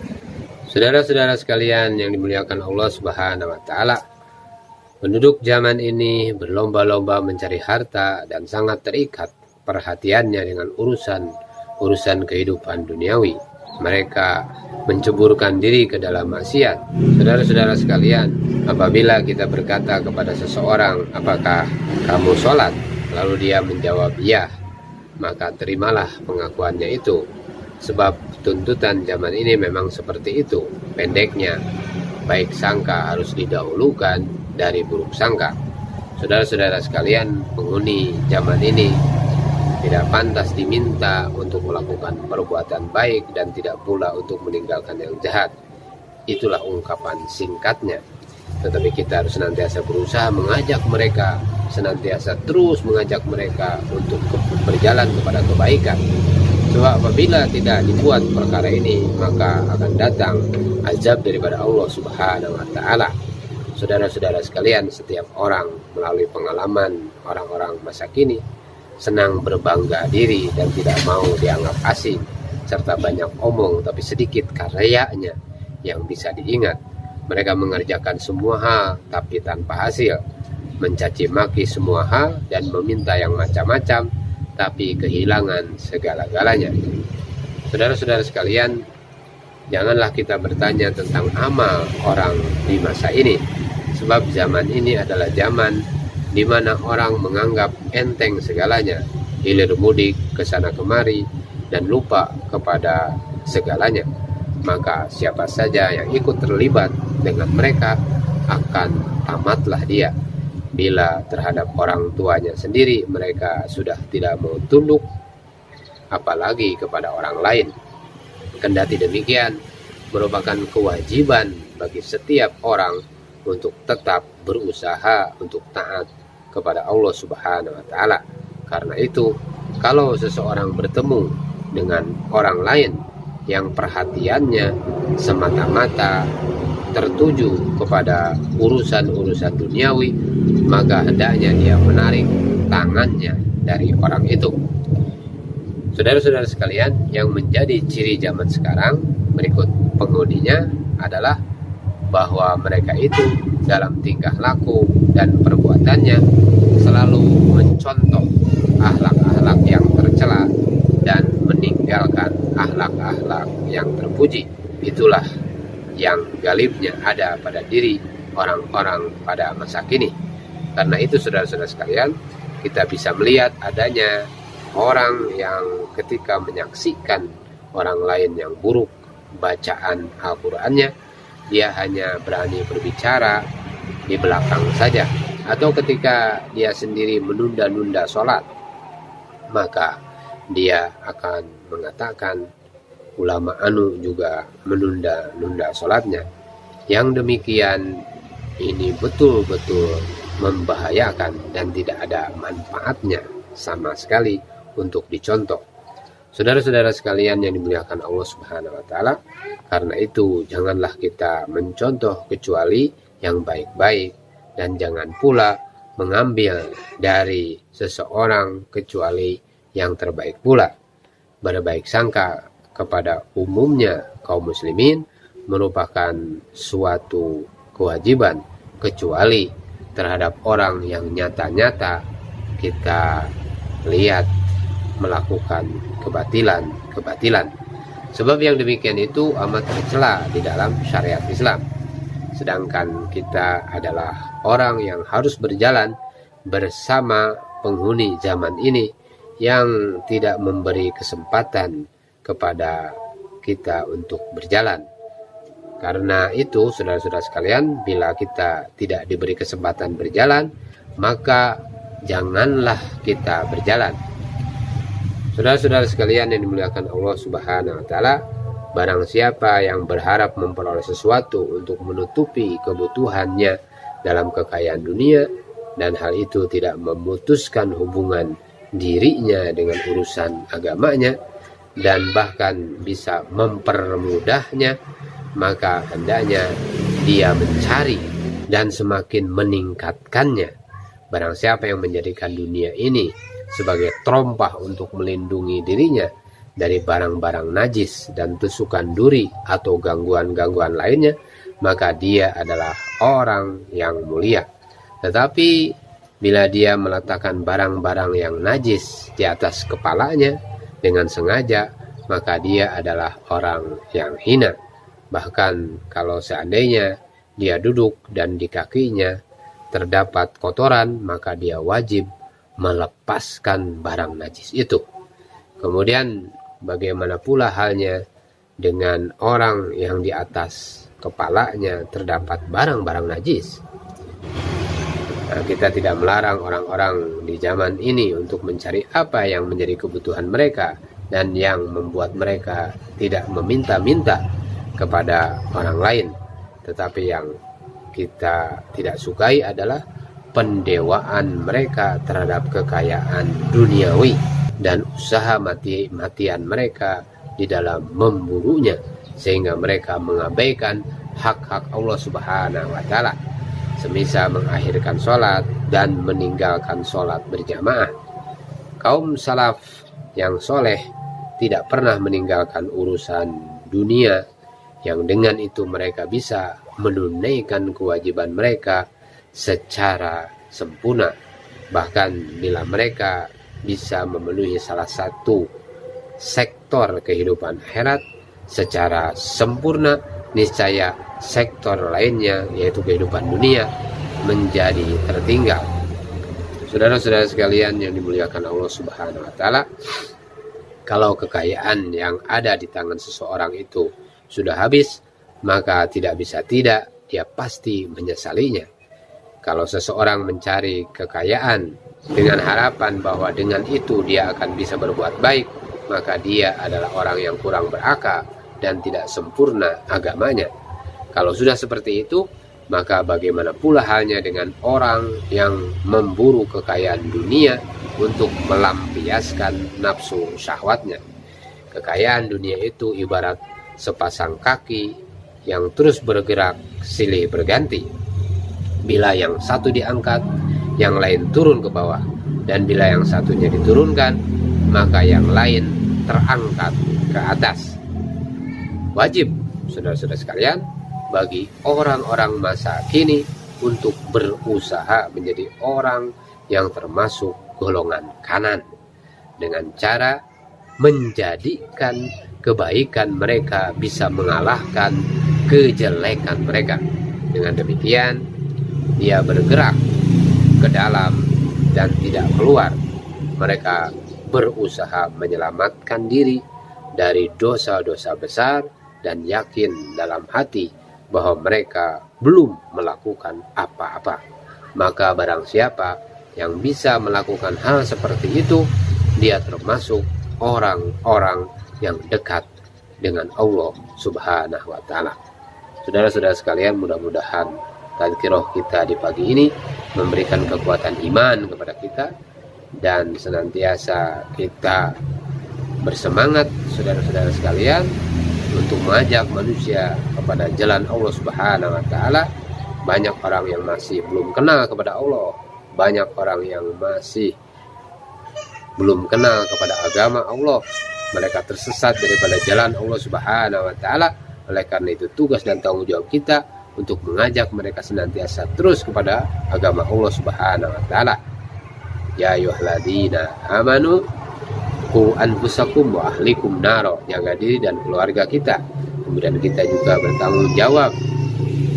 Saudara-saudara sekalian yang dimuliakan Allah Subhanahu wa Ta'ala, penduduk zaman ini berlomba-lomba mencari harta dan sangat terikat perhatiannya dengan urusan kehidupan duniawi. Mereka menceburkan diri ke dalam maksiat. Saudara-saudara sekalian, apabila kita berkata kepada seseorang, apakah kamu sholat? Lalu dia menjawab iya, maka terimalah pengakuannya itu. Sebab tuntutan zaman ini memang seperti itu. Pendeknya, baik sangka harus didahulukan dari buruk sangka. Saudara-saudara sekalian, penghuni zaman ini tidak pantas diminta untuk melakukan perbuatan baik dan tidak pula untuk meninggalkan yang jahat. Itulah ungkapan singkatnya. Tetapi kita harus senantiasa berusaha mengajak mereka, senantiasa terus mengajak mereka untuk berjalan kepada kebaikan. Sebab apabila tidak dibuat perkara ini, maka akan datang azab daripada Allah Subhanahu wa Ta'ala. Saudara-saudara sekalian, setiap orang melalui pengalaman orang-orang masa kini senang berbangga diri dan tidak mau dianggap asing, serta banyak omong tapi sedikit karyanya yang bisa diingat. Mereka mengerjakan semua hal tapi tanpa hasil, mencaci maki semua hal dan meminta yang macam-macam tapi kehilangan segala-galanya. Saudara-saudara sekalian, janganlah kita bertanya tentang amal orang di masa ini, sebab zaman ini adalah zaman di mana orang menganggap enteng segalanya, hilir mudik kesana kemari dan lupa kepada segalanya. Maka siapa saja yang ikut terlibat dengan mereka akan tamatlah dia. Bila terhadap orang tuanya sendiri mereka sudah tidak mau tunduk, apalagi kepada orang lain. Kendati demikian, merupakan kewajiban bagi setiap orang untuk tetap berusaha untuk taat kepada Allah Subhanahu wa Ta'ala. Karena itu, kalau seseorang bertemu dengan orang lain yang perhatiannya semata-mata tertuju kepada urusan-urusan duniawi, maka hendaknya dia menarik tangannya dari orang itu. Saudara-saudara sekalian, yang menjadi ciri zaman sekarang berikut penghuninya adalah bahwa mereka itu dalam tingkah laku dan perbuatannya selalu mencontoh akhlak-akhlak yang tercela dan meninggalkan akhlak-akhlak yang terpuji. Itulah yang galibnya ada pada diri orang-orang pada masa kini. Karena itu saudara-saudara sekalian, kita bisa melihat adanya orang yang ketika menyaksikan orang lain yang buruk bacaan Al-Qur'annya, dia hanya berani berbicara di belakang saja. Atau ketika dia sendiri menunda-nunda sholat, maka dia akan mengatakan ulama anu juga menunda-nunda sholatnya. Yang demikian ini betul-betul membahayakan dan tidak ada manfaatnya sama sekali untuk dicontoh. Saudara-saudara sekalian yang dimuliakan Allah Subhanahu wa taala, karena itu janganlah kita mencontoh kecuali yang baik-baik, dan jangan pula mengambil dari seseorang kecuali yang terbaik pula. Berbaik sangka kepada umumnya kaum muslimin merupakan suatu kewajiban, kecuali terhadap orang yang nyata-nyata kita lihat melakukan kebatilan. Sebab yang demikian itu amat tercela di dalam syariat Islam. Sedangkan kita adalah orang yang harus berjalan bersama penghuni zaman ini yang tidak memberi kesempatan kepada kita untuk berjalan. Karena itu saudara-saudara sekalian, bila kita tidak diberi kesempatan berjalan, maka janganlah kita berjalan. Saudara-saudara sekalian yang dimuliakan Allah Subhanahu wa taala, barang siapa yang berharap memperoleh sesuatu untuk menutupi kebutuhannya dalam kekayaan dunia, dan hal itu tidak memutuskan hubungan dirinya dengan urusan agamanya dan bahkan bisa mempermudahnya, maka hendaknya dia mencari dan semakin meningkatkannya. Barang siapa yang menjadikan dunia ini sebagai terompah untuk melindungi dirinya dari barang-barang najis dan tusukan duri atau gangguan-gangguan lainnya, maka dia adalah orang yang mulia. Tetapi bila dia meletakkan barang-barang yang najis di atas kepalanya dengan sengaja, maka dia adalah orang yang hina. Bahkan kalau seandainya dia duduk dan di kakinya terdapat kotoran, maka dia wajib melepaskan barang najis itu. Kemudian bagaimana pula halnya dengan orang yang di atas kepalanya terdapat barang-barang najis? Nah, kita tidak melarang orang-orang di zaman ini untuk mencari apa yang menjadi kebutuhan mereka dan yang membuat mereka tidak meminta-minta kepada orang lain. Tetapi yang kita tidak sukai adalah pendewaan mereka terhadap kekayaan duniawi dan usaha mati-matian mereka di dalam memburunya, sehingga mereka mengabaikan hak-hak Allah Subhanahu wa taala, semisal mengakhirkan sholat dan meninggalkan sholat berjamaah. Kaum salaf yang soleh tidak pernah meninggalkan urusan dunia, yang dengan itu mereka bisa menunaikan kewajiban mereka secara sempurna. Bahkan bila mereka bisa memenuhi salah satu sektor kehidupan akhirat secara sempurna, niscaya sektor lainnya yaitu kehidupan dunia menjadi tertinggal. Saudara-saudara sekalian yang dimuliakan Allah Subhanahu wa taala, kalau kekayaan yang ada di tangan seseorang itu sudah habis, maka tidak bisa tidak dia pasti menyesalinya. Kalau seseorang mencari kekayaan dengan harapan bahwa dengan itu dia akan bisa berbuat baik, maka dia adalah orang yang kurang berakal dan tidak sempurna agamanya. Kalau sudah seperti itu, maka bagaimana pula halnya dengan orang yang memburu kekayaan dunia untuk melampiaskan nafsu syahwatnya. Kekayaan dunia itu ibarat sepasang kaki yang terus bergerak silih berganti. Bila yang satu diangkat, yang lain turun ke bawah, dan bila yang satunya diturunkan, maka yang lain terangkat ke atas. Wajib, saudara-saudara sekalian, bagi orang-orang masa kini untuk berusaha menjadi orang yang termasuk golongan kanan dengan cara menjadikan kebaikan mereka bisa mengalahkan kejelekan mereka. Dengan demikian, dia bergerak ke dalam dan tidak keluar. Mereka berusaha menyelamatkan diri dari dosa-dosa besar dan yakin dalam hati bahwa mereka belum melakukan apa-apa. Maka barang siapa yang bisa melakukan hal seperti itu, dia termasuk orang-orang yang dekat dengan Allah Subhanahu wa Ta'ala. Saudara-saudara sekalian, mudah-mudahan tazkirah kita di pagi ini memberikan kekuatan iman kepada kita, dan senantiasa kita bersemangat, saudara-saudara sekalian, untuk mengajak manusia kepada jalan Allah Subhanahu wa Ta'ala. Banyak orang yang masih belum kenal kepada Allah, banyak orang yang masih belum kenal kepada agama Allah, mereka tersesat daripada jalan Allah Subhanahu wa Ta'ala. Oleh karena itu, tugas dan tanggung jawab kita untuk mengajak mereka senantiasa terus kepada agama Allah Subhanahu wa Ta'ala. Ya ayyuhalladzina amanu qu anfusakum wa ahlikum naro, jaga diri dan keluarga kita. Kemudian kita juga bertanggung jawab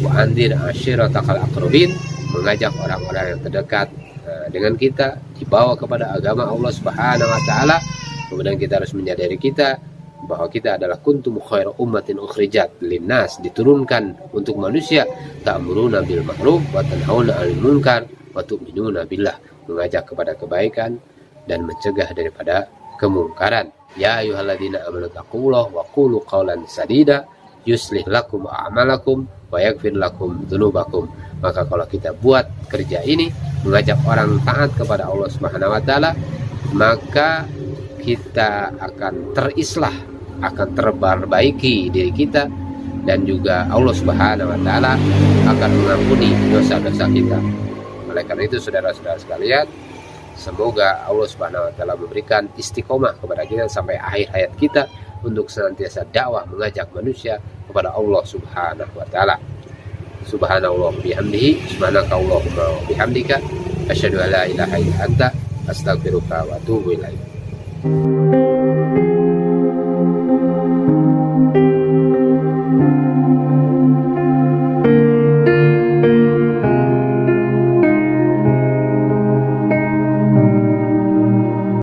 wa andir ashiratakal aqrabin, mengajak orang-orang yang terdekat dengan kita dibawa kepada agama Allah Subhanahu wa Ta'ala. Kemudian kita harus menyadari kita bahwa kita adalah kuntum khairu ummatin ukhrijat linnas, diturunkan untuk manusia, ta'muruna bil ma'ruf wa tanhauna 'anil munkar wa tu'minuna billah, mengajak kepada kebaikan dan mencegah daripada kemungkaran. Ya ayyuhalladzina amanu taqullaha wa qulu qawlan sadida yuslih lakum a'malakum wa yaghfir lakum dzunubakum. Maka kalau kita buat kerja ini, mengajak orang taat kepada Allah Subhanahu wa Ta'ala, maka kita akan terislah, akan terperbaiki diri kita, dan juga Allah Subhanahu wa Ta'ala akan mengampuni dosa-dosa kita. Oleh karena itu, saudara-saudara sekalian, semoga Allah Subhanahu wa Ta'ala memberikan istiqomah kepada kita sampai akhir hayat kita untuk senantiasa dakwah mengajak manusia kepada Allah Subhanahu wa Ta'ala. Subhanallah bihamdihi, subhanaka Allahumma wa bihamdika, asyhadu an la ilaha illa anta, astaghfiruka wa atubu ilaik.